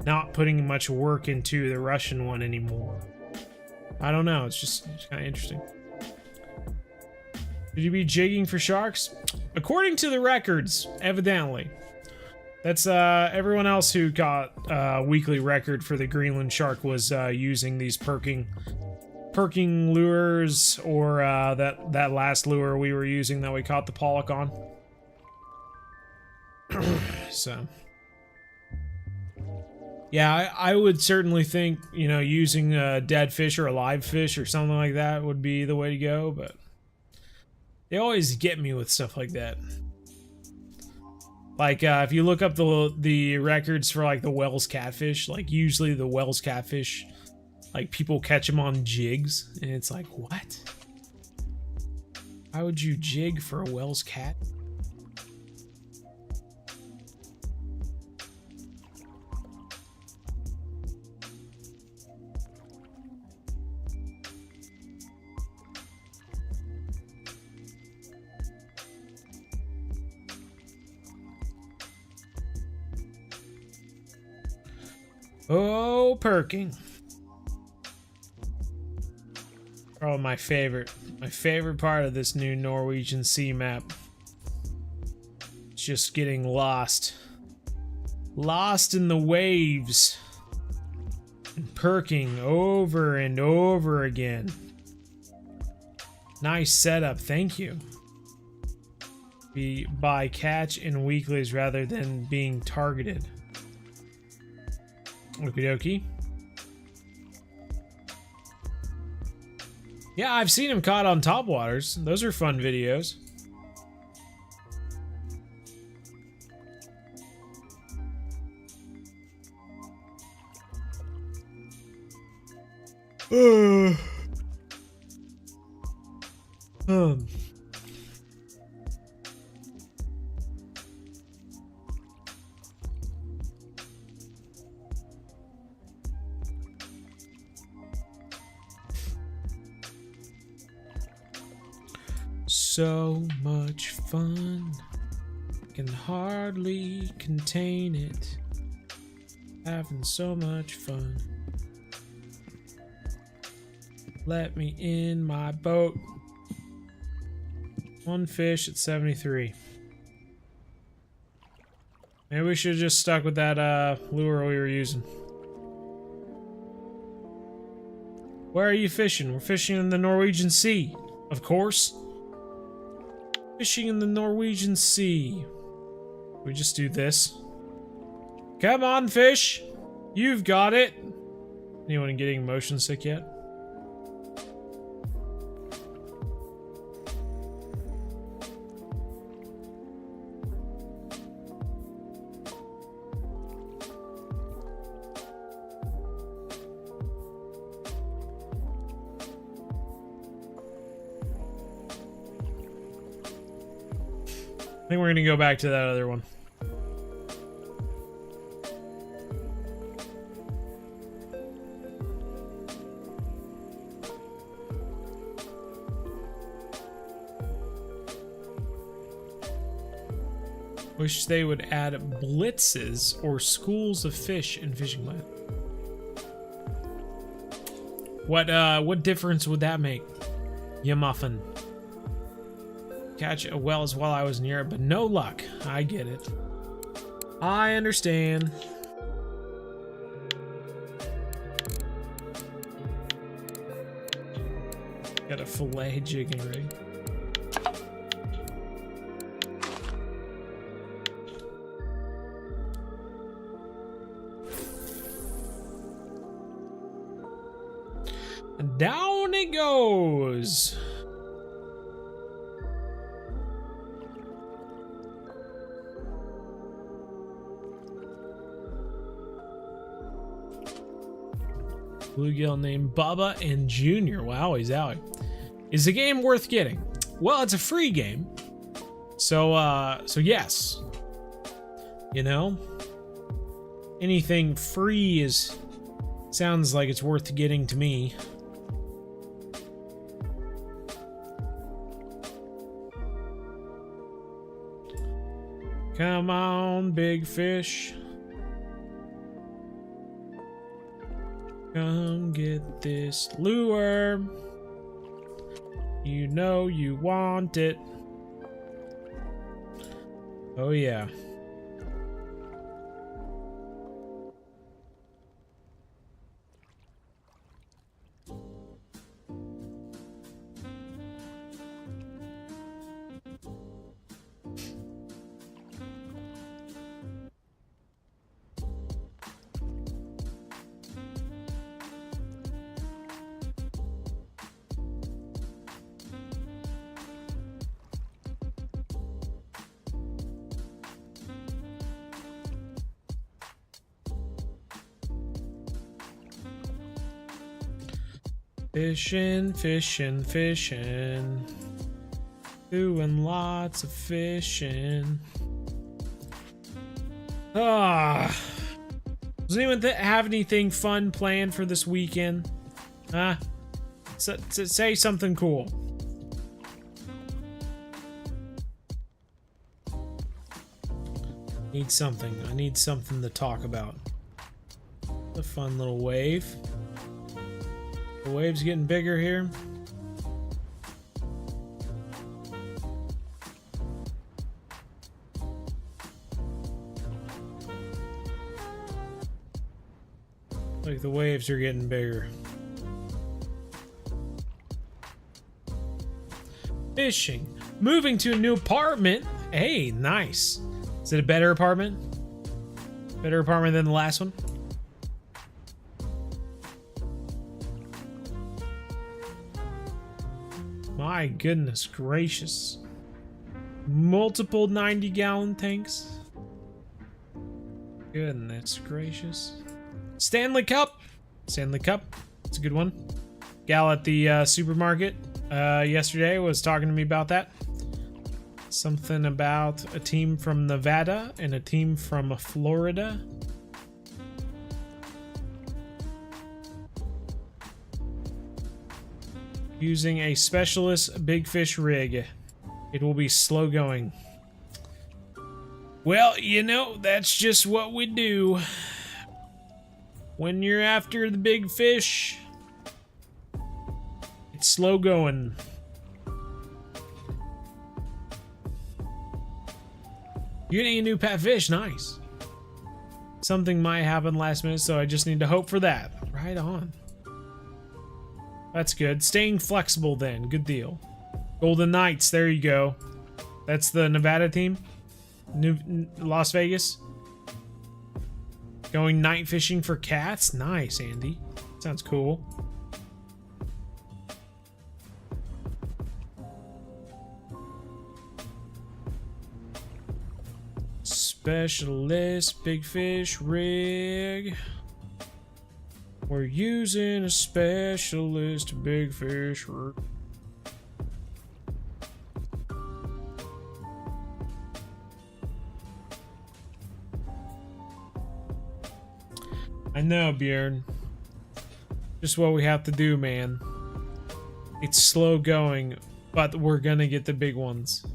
Speaker 2: not putting much work into the Russian one anymore. I don't know, it's just kind of interesting. Should you be jigging for sharks? According to the records, evidently. That's everyone else who got weekly record for the Greenland shark was using these perking lures, or that last lure we were using that we caught the pollock on. So yeah, I would certainly think, you know, using a dead fish or a live fish or something like that would be the way to go, but they always get me with stuff like that. Like, if you look up the records for, like, the Wells catfish, like, usually the Wells catfish, like, people catch them on jigs, and it's like, what? Why would you jig for a Wells cat? Oh, perking. Oh, my favorite part of this new Norwegian Sea map. It's just getting lost. Lost in the waves. And perking over and over again. Nice setup, thank you. Be by catch in weeklies rather than being targeted. Okie dokie. Yeah, I've seen him caught on topwaters. Those are fun videos. So much fun, can hardly contain it. Having so much fun. Let me in my boat. One fish at 73. Maybe we should have just stuck with that lure we were using. Where are you fishing? We're fishing in the Norwegian Sea, of course. Fishing in the Norwegian Sea. We just do this. Come on, fish. You've got it. Anyone getting motion sick yet? I think we're gonna go back to that other one. Wish they would add blitzes or schools of fish in fishing land. What difference would that make? You muffin. Catch a whales while I was in Europe, but no luck. I get it. I understand. Got a fillet jigging rig. And down it goes. Bluegill named Bubba and Junior. Wow, he's out. Is the game worth getting? Well, it's a free game. So yes. You know? Anything free sounds like it's worth getting to me. Come on, big fish. Come get this lure. You know you want it. Oh yeah. Fishing, fishing, fishing. Doing lots of fishing. Does anyone have anything fun planned for this weekend? Huh? Say something cool. Need something. I need something to talk about. A fun little wave. The wave's getting bigger here. Like the waves are getting bigger. Fishing. Moving to a new apartment. Hey, nice. Is it a better apartment? Better apartment than the last one? My goodness gracious. Multiple 90-gallon tanks. Goodness gracious. Stanley Cup. Stanley Cup. It's a good one. Gal at the supermarket yesterday was talking to me about that. Something about a team from Nevada and a team from Florida. Using a specialist big fish rig. It will be slow going. Well, you know, that's just what we do. When you're after the big fish, it's slow going. You're getting a new pet fish, nice. Something might happen last minute, so I just need to hope for that. Right on. That's good. Staying flexible then, good deal. Golden Knights, there you go. That's the Nevada team. Las Vegas. Going night fishing for cats? Nice, Andy. Sounds cool. Specialist big fish rig. We're using a specialist big fish rig. I know, Bjorn. Just what we have to do, man. It's slow going, but we're gonna get the big ones.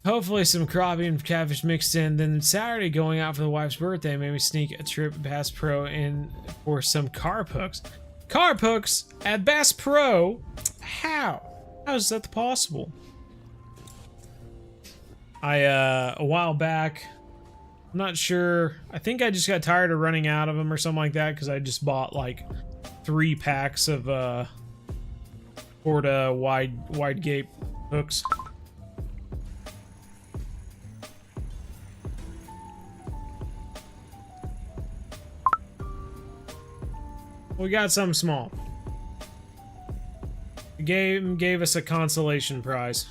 Speaker 2: Hopefully some crappie and catfish mixed in. Then Saturday going out for the wife's birthday made me sneak a trip at Bass Pro in for some carp hooks. Carp hooks at Bass Pro? How? How is that possible? A while back, I'm not sure. I think I just got tired of running out of them or something like that because I just bought like 3 packs of Porta wide gape hooks. We got something small. The game gave us a consolation prize.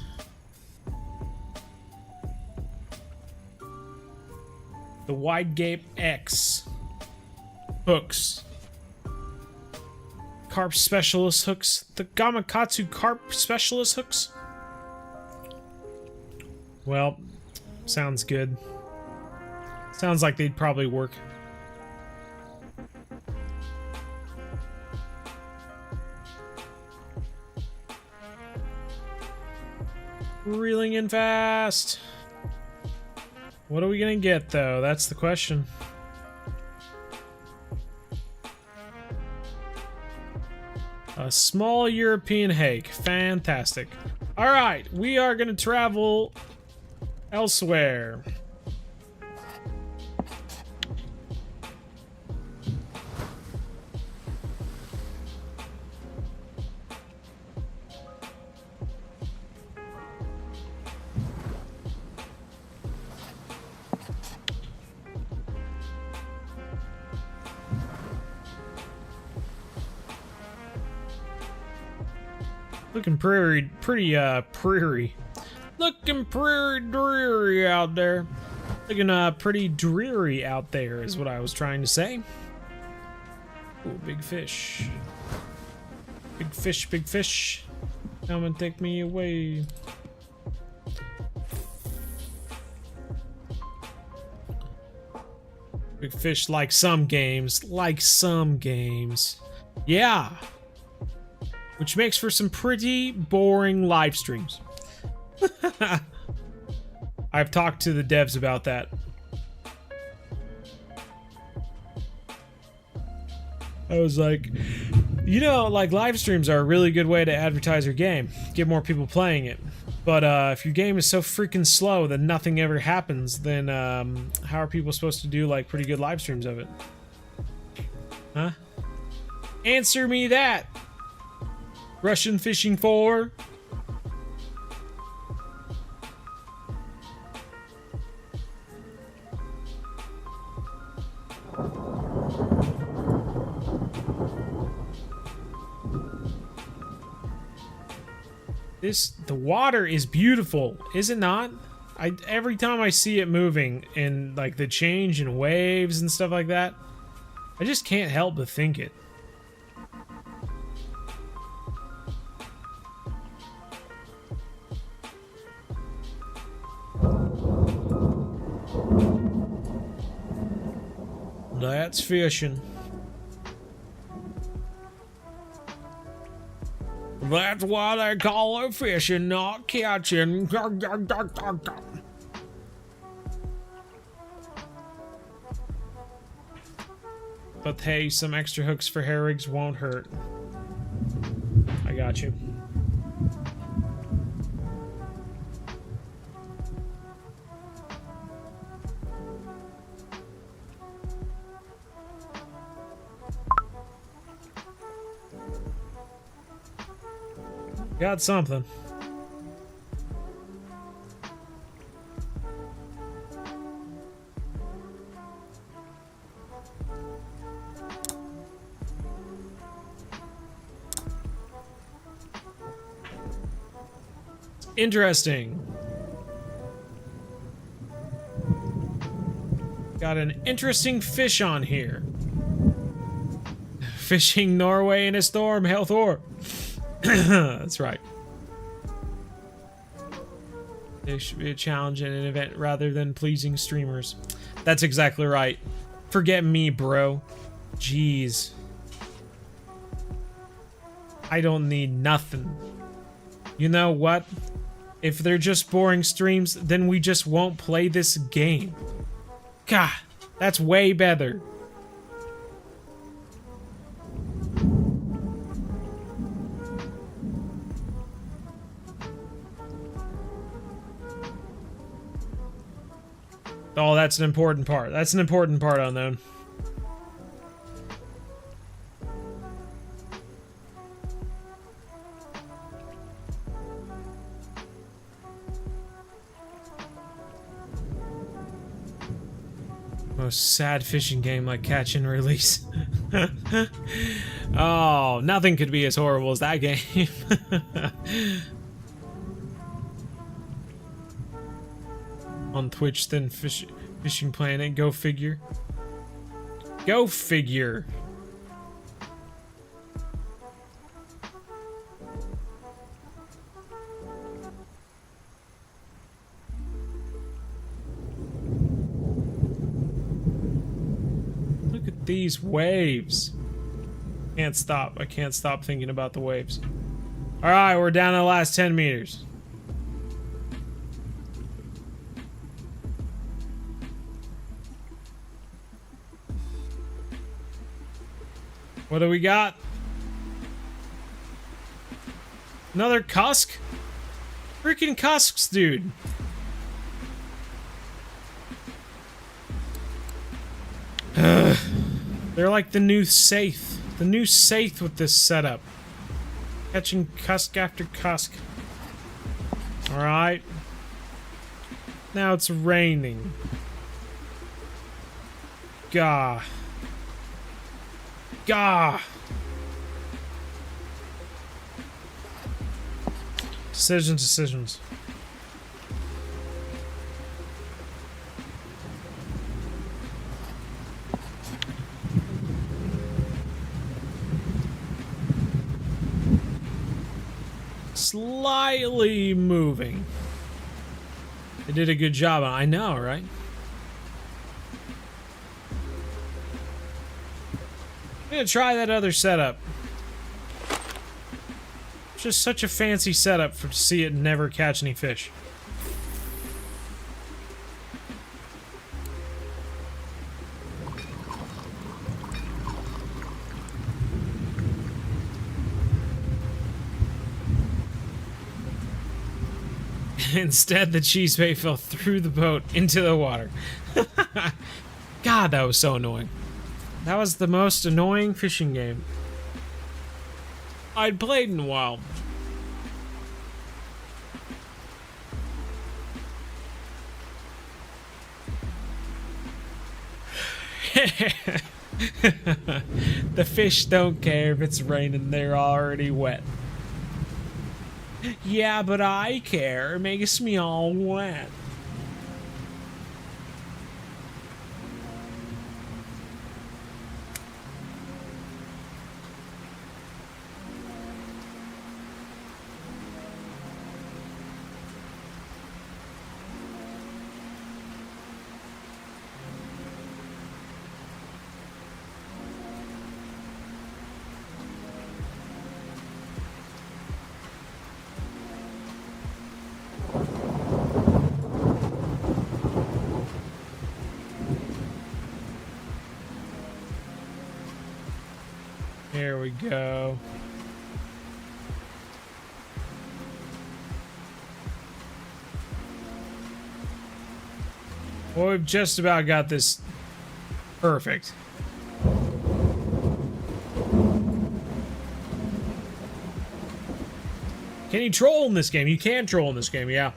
Speaker 2: The Wide Gape X hooks. Carp specialist hooks. The Gamakatsu carp specialist hooks. Well, sounds good. Sounds like they'd probably work. Reeling in fast. What are we gonna get though? That's the question. A small European hake. Fantastic. Alright, we are gonna travel elsewhere. Looking pretty dreary out there. Looking pretty dreary out there is what I was trying to say. Ooh, big fish. Big fish, big fish. Come and take me away. Big fish like some games. Like some games. Yeah. Which makes for some pretty boring live streams. I've talked to the devs about that. I was like, you know, like live streams are a really good way to advertise your game, get more people playing it. But if your game is so freaking slow that nothing ever happens, then how are people supposed to do like pretty good live streams of it? Huh? Answer me that! Russian fishing 4. The water is beautiful, is it not? Every time I see it moving and like the change in waves and stuff like that, I just can't help but think it. That's fishing. That's why they call it fishing, not catching. But hey, some extra hooks for hair rigs won't hurt. I got you. Got something. Interesting. Got an interesting fish on here. Fishing Norway in a storm, Hail Thor. That's right. There should be a challenge and an event rather than pleasing streamers. That's exactly right. Forget me, bro. Jeez. I don't need nothing. You know what? If they're just boring streams, then we just won't play this game. God, that's way better. Oh, that's an important part. That's an important part, Unknown. Most sad fishing game like catch and release. Oh, nothing could be as horrible as that game. On Twitch, then Fishing Planet. Go figure. Go figure. Look at these waves. Can't stop. I can't stop thinking about the waves. Alright, we're down to the last 10 meters. What do we got? Another cusk? Freaking cusks, dude. They're like the new Saith. The new Saith with this setup. Catching cusk after cusk. Alright. Now it's raining. Gah. Gah! Decisions. Slightly moving. They did a good job. I know, right? I'm gonna try that other setup. It's just such a fancy setup to see it never catch any fish. Instead, the cheese bait fell through the boat into the water. God, that was so annoying. That was the most annoying fishing game I'd played in a while. The fish don't care if it's raining, they're already wet. Yeah, but I care. It makes me all wet. There we go. Well, we've just about got this perfect. Can you troll in this game? You can troll in this game, yeah.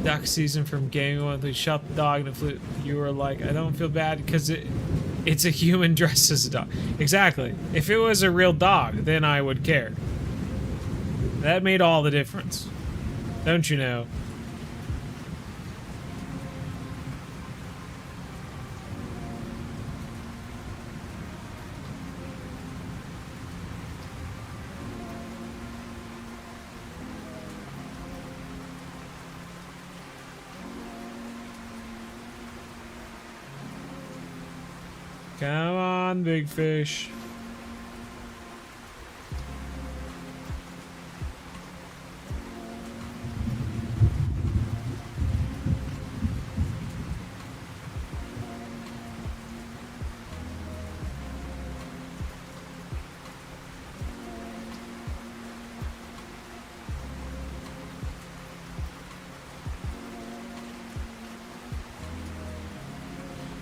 Speaker 2: Duck season from Gaming Monthly. Shot the dog and flew. You were like, I don't feel bad because it's a human dressed as a dog. Exactly. If it was a real dog, then I would care. That made all the difference. Don't you know? Come on, big fish.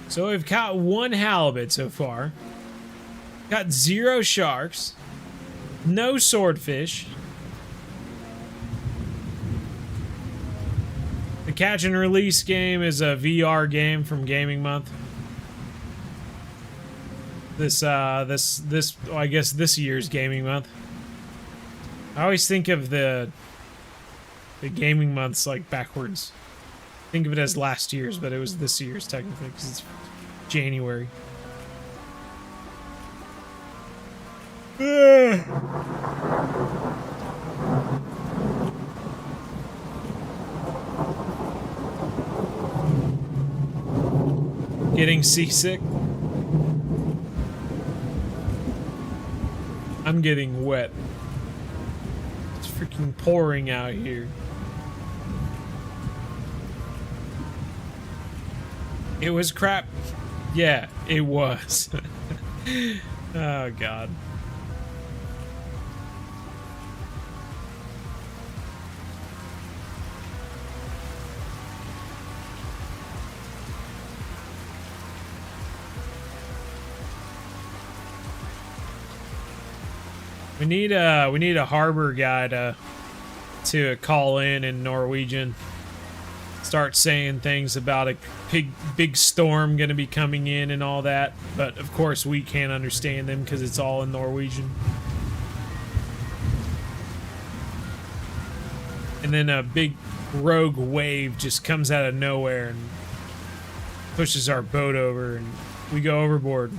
Speaker 2: So we've caught 1 halibut so far. Got 0 sharks. No swordfish. The catch and release game is a VR game from Gaming Month. I guess this year's Gaming Month. I always think of the Gaming Months like backwards. Think of it as last year's, but it was this year's technically because it's January. Getting seasick? I'm getting wet. It's freaking pouring out here. It was crap. Yeah, it was. Oh, God. We need a harbor guy to call in Norwegian. Start saying things about a big storm gonna be coming in and all that, but of course we can't understand them because it's all in Norwegian. And then a big rogue wave just comes out of nowhere and pushes our boat over and we go overboard.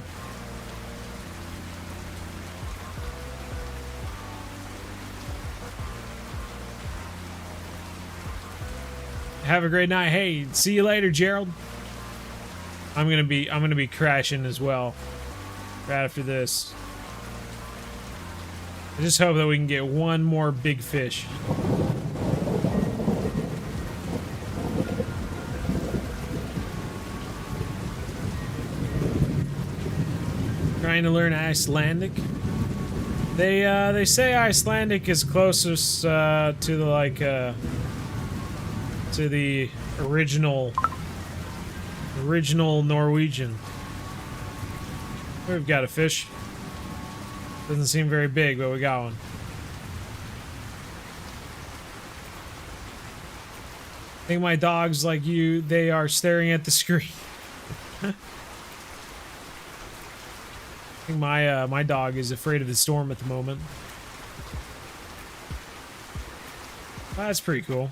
Speaker 2: Have a great night. Hey, see you later, Gerald. I'm gonna be crashing as well right after this. I just hope that we can get 1 more big fish. Trying to learn Icelandic. They say Icelandic is closest to the to the original Norwegian. We've got a fish. Doesn't seem very big, but we got one. I think my dogs, like you, they are staring at the screen. I think my dog is afraid of the storm at the moment. That's pretty cool.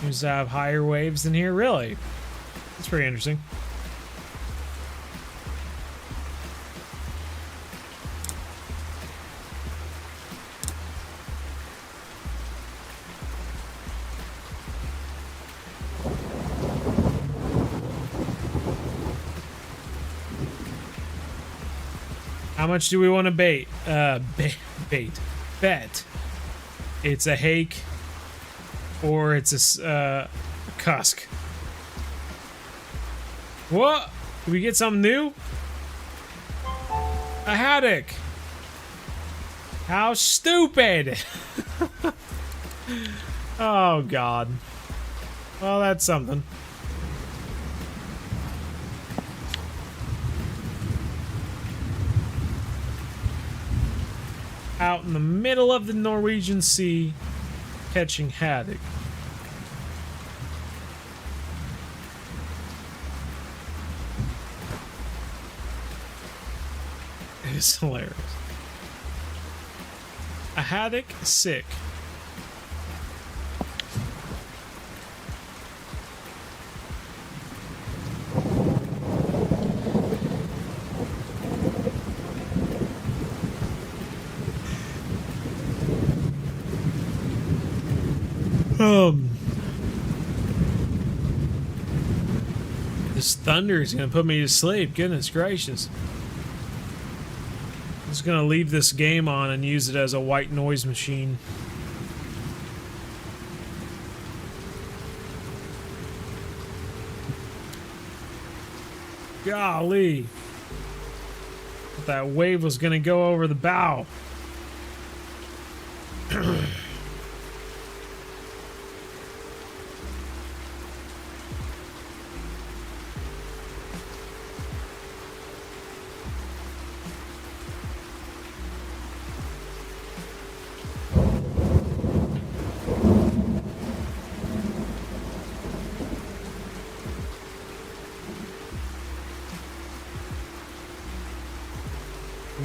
Speaker 2: Seems to have higher waves than here, really. That's pretty interesting. How much do we want to bet? It's a hake or it's a cusk. What? Did we get something new? A haddock. How stupid. Oh, God. Well, that's something. Out in the middle of the Norwegian Sea, catching haddock. It is hilarious. A haddock sick. This thunder is gonna put me to sleep. Goodness gracious. I'm just gonna leave this game on and use it as a white noise machine. Golly. That wave was gonna go over the bow.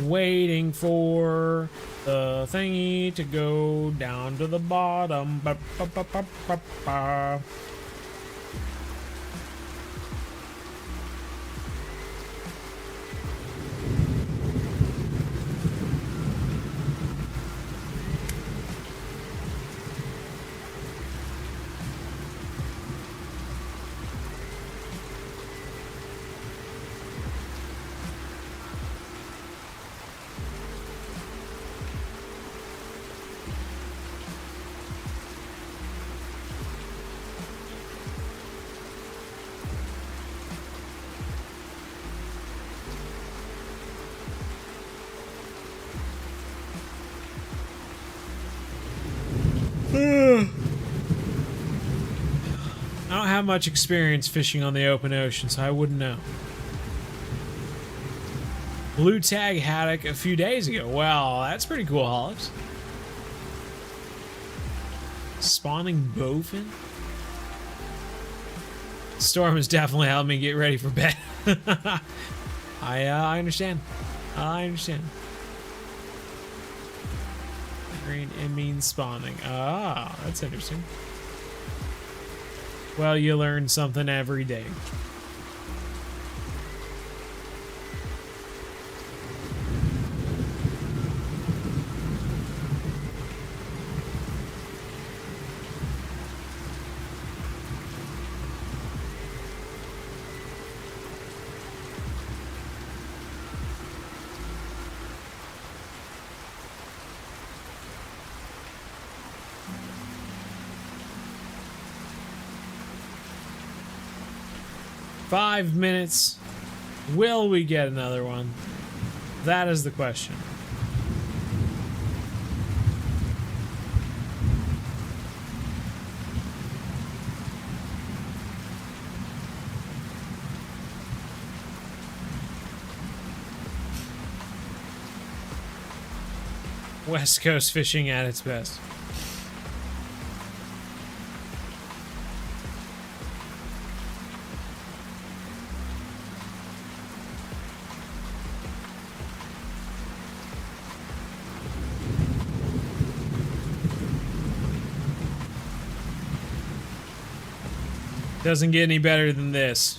Speaker 2: Waiting for the thingy to go down to the bottom. Ba, ba, ba, ba, ba, ba. I don't have much experience fishing on the open ocean, so I wouldn't know. Blue tag haddock a few days ago. Well, that's pretty cool, Hollis. Spawning bowfin? Storm has definitely helped me get ready for bed. I understand. I understand. Green, it means spawning. Ah, that's interesting. Well, you learn something every day. Five minutes. Will we get another one? That is the question. West Coast fishing at its best. Doesn't get any better than this.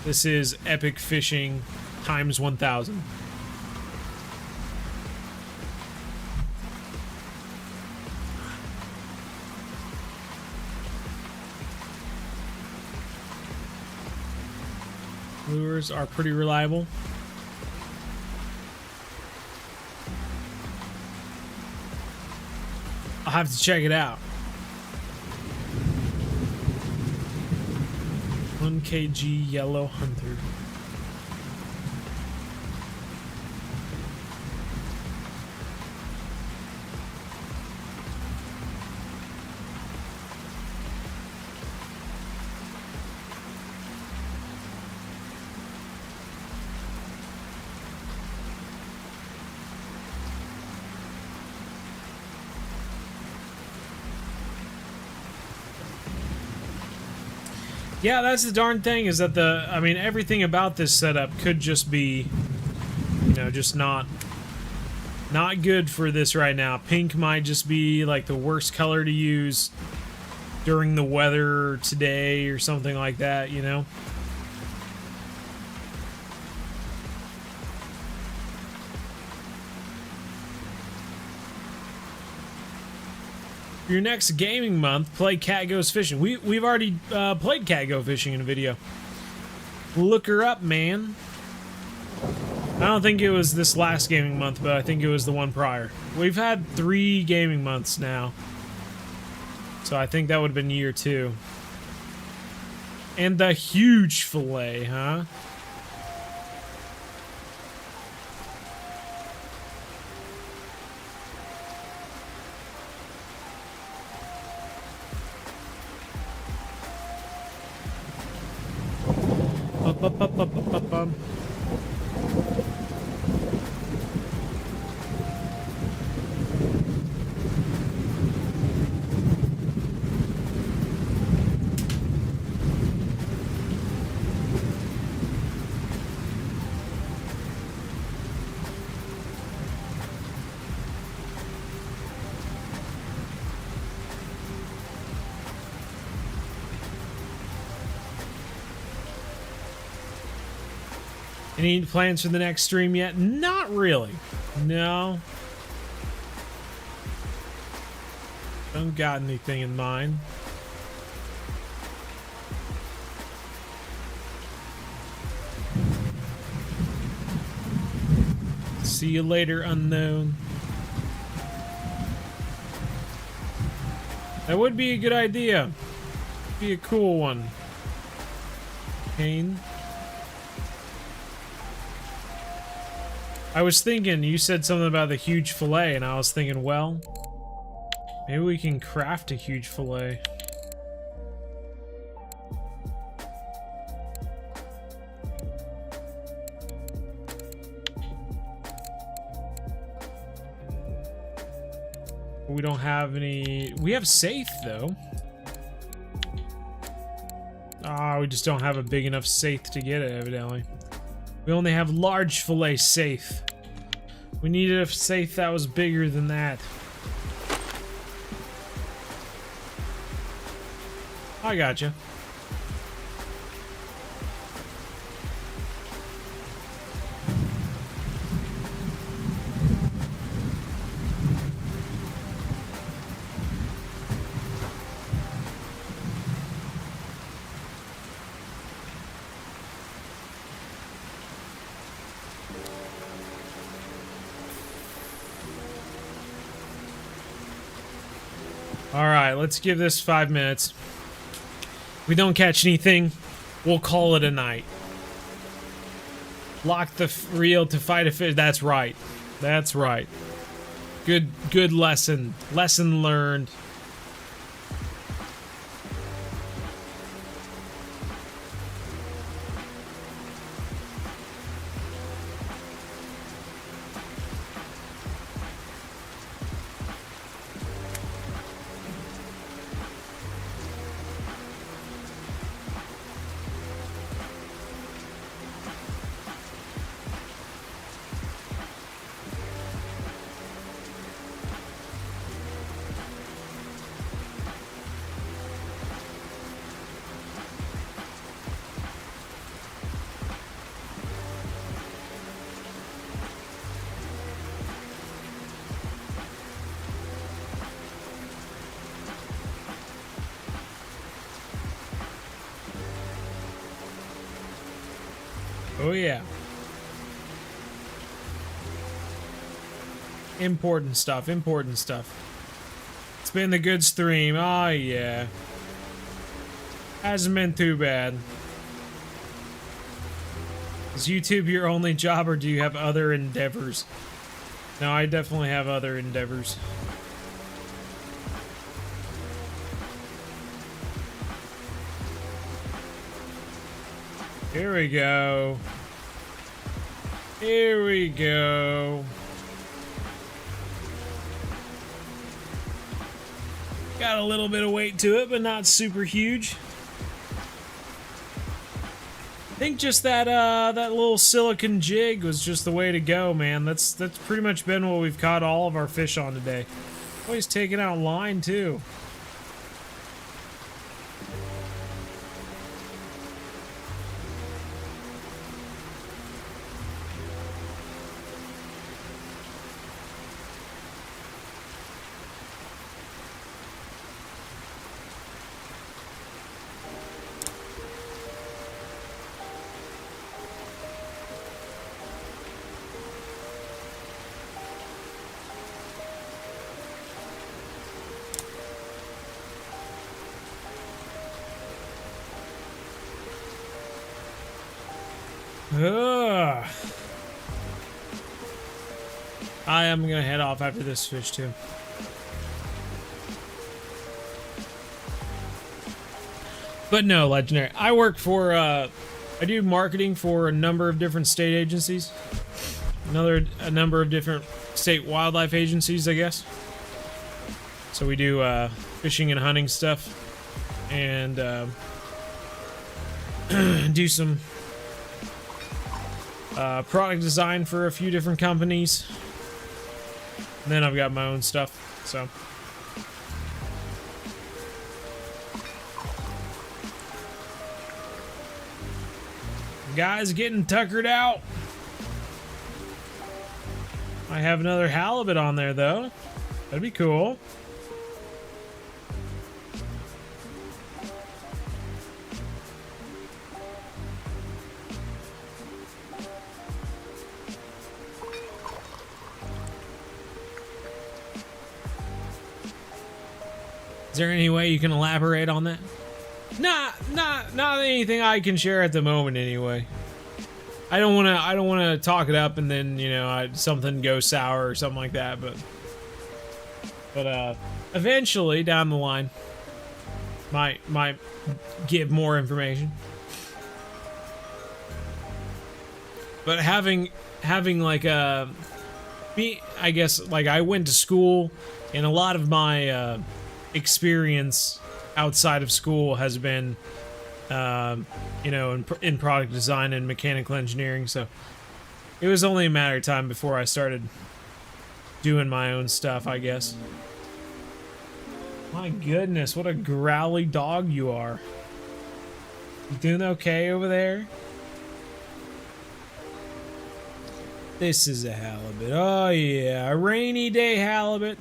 Speaker 2: This is epic fishing times 1,000. Lures are pretty reliable. I'll have to check it out. 1 kg yellow hunter. Yeah, that's the darn thing, is that I mean, everything about this setup could just be, you know, just not good for this right now. Pink might just be like the worst color to use during the weather today or something like that, you know? Your next gaming month, play Cat Goes Fishing. We've already played Cat Go Fishing in a video. Look her up, man. I don't think it was this last gaming month, but I think it was the one prior. We've had 3 gaming months now, so I think that would have been year 2. And the huge fillet, huh? Bum. Any plans for the next stream yet? Not really. No. Don't got anything in mind. See you later, unknown. That would be a good idea. Be a cool one. Kane. I was thinking, you said something about the huge fillet, and I was thinking, well, maybe we can craft a huge fillet. We don't have any... We have safe, though. Ah, we just don't have a big enough safe to get it, evidently. We only have large fillet safe. We needed a safe that was bigger than that. I gotcha. Alright, let's give this 5 minutes. If we don't catch anything, we'll call it a night. Lock the reel to fight a fish. That's right. That's right. Good lesson. Lesson learned. Oh yeah. Important stuff, important stuff. It's been the good stream. Oh yeah. Hasn't been too bad. Is YouTube your only job, or do you have other endeavors? No, I definitely have other endeavors. Here we go. Here we go. Got a little bit of weight to it, but not super huge. I think just that that little silicone jig was just the way to go, man. That's pretty much been what we've caught all of our fish on today. Always taking out line too. Ugh. I am gonna head off after this fish too. But no, Legendary. I work for I do marketing for a number of different state agencies. A number of different state wildlife agencies, I guess. So we do fishing and hunting stuff, and do some product design for a few different companies. And then I've got my own stuff, so. Guys getting tuckered out. I have another halibut on there, though. That'd be cool. Is there any way you can elaborate on that? Not anything I can share at the moment, anyway. I don't wanna talk it up and then, you know, something goes sour or something like that. But eventually down the line, might give more information. But having like I guess like I went to school, and a lot of my experience outside of school has been you know, in product design and mechanical engineering, so it was only a matter of time before I started doing my own stuff, I guess. My goodness, what a growly dog you are. You doing okay over there? This is a halibut. Oh yeah, a rainy day halibut.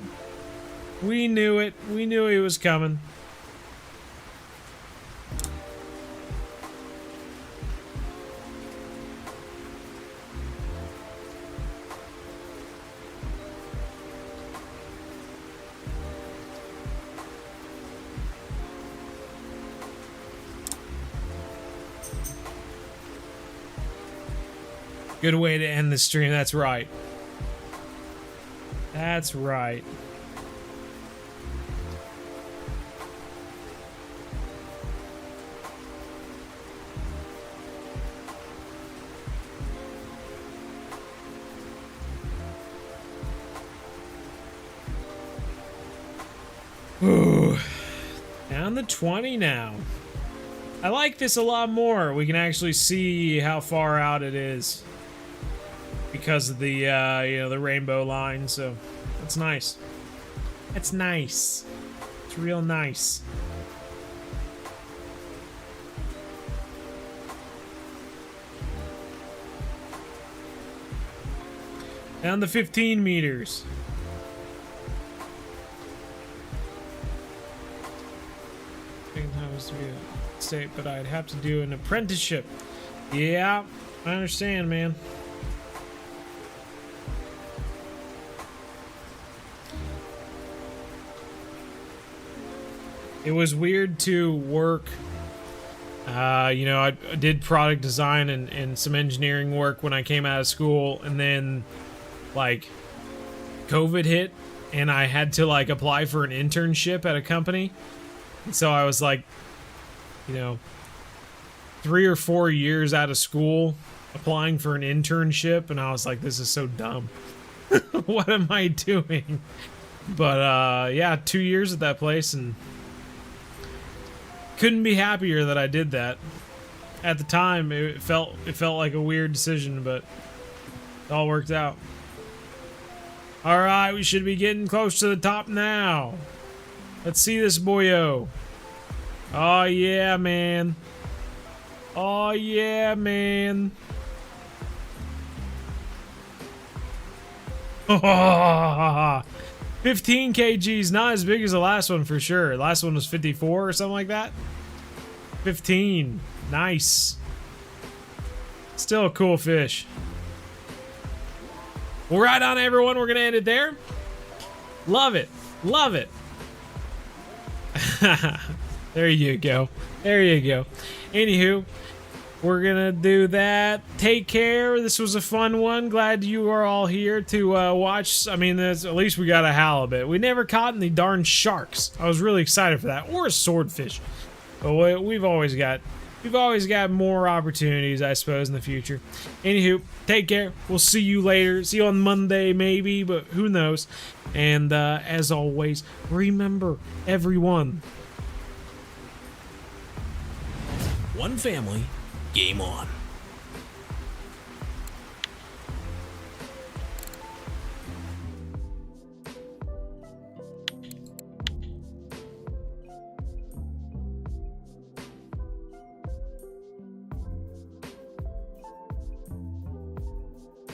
Speaker 2: We knew it. We knew he was coming. Good way to end the stream. That's right. That's right. Ooh, down to 20 now. I like this a lot more. We can actually see how far out it is because of the you know, the rainbow line. So that's nice. That's nice. It's real nice. Down to 15 meters. To be a state, but I'd have to do an apprenticeship. Yeah, I understand, man. It was weird to work. You know, I did product design and some engineering work when I came out of school, and then, like, COVID hit, and I had to, like, apply for an internship at a company. And so I was, like, you know, 3 or 4 years out of school applying for an internship, and I was like, this is so dumb. What am I doing? But, yeah, 2 years at that place, and couldn't be happier that I did that. At the time, it felt like a weird decision, but it all worked out. All right, we should be getting close to the top now. Let's see this boyo. Oh yeah, man. Oh yeah, man. 15 kgs, not as big as the last one for sure. The last one was 54 or something like that. 15, nice. Still a cool fish. Well, right on, everyone. We're gonna end it there. Love it, love it. There you go. There you go. Anywho, we're gonna do that. Take care. This was a fun one. Glad you are all here to watch. I mean, at least we got a halibut. We never caught any darn sharks. I was really excited for that, or a swordfish. But we've always got more opportunities, I suppose, in the future. Anywho, take care. We'll see you later. See you on Monday, maybe, but who knows. And as always, remember, everyone.
Speaker 3: One family, game on.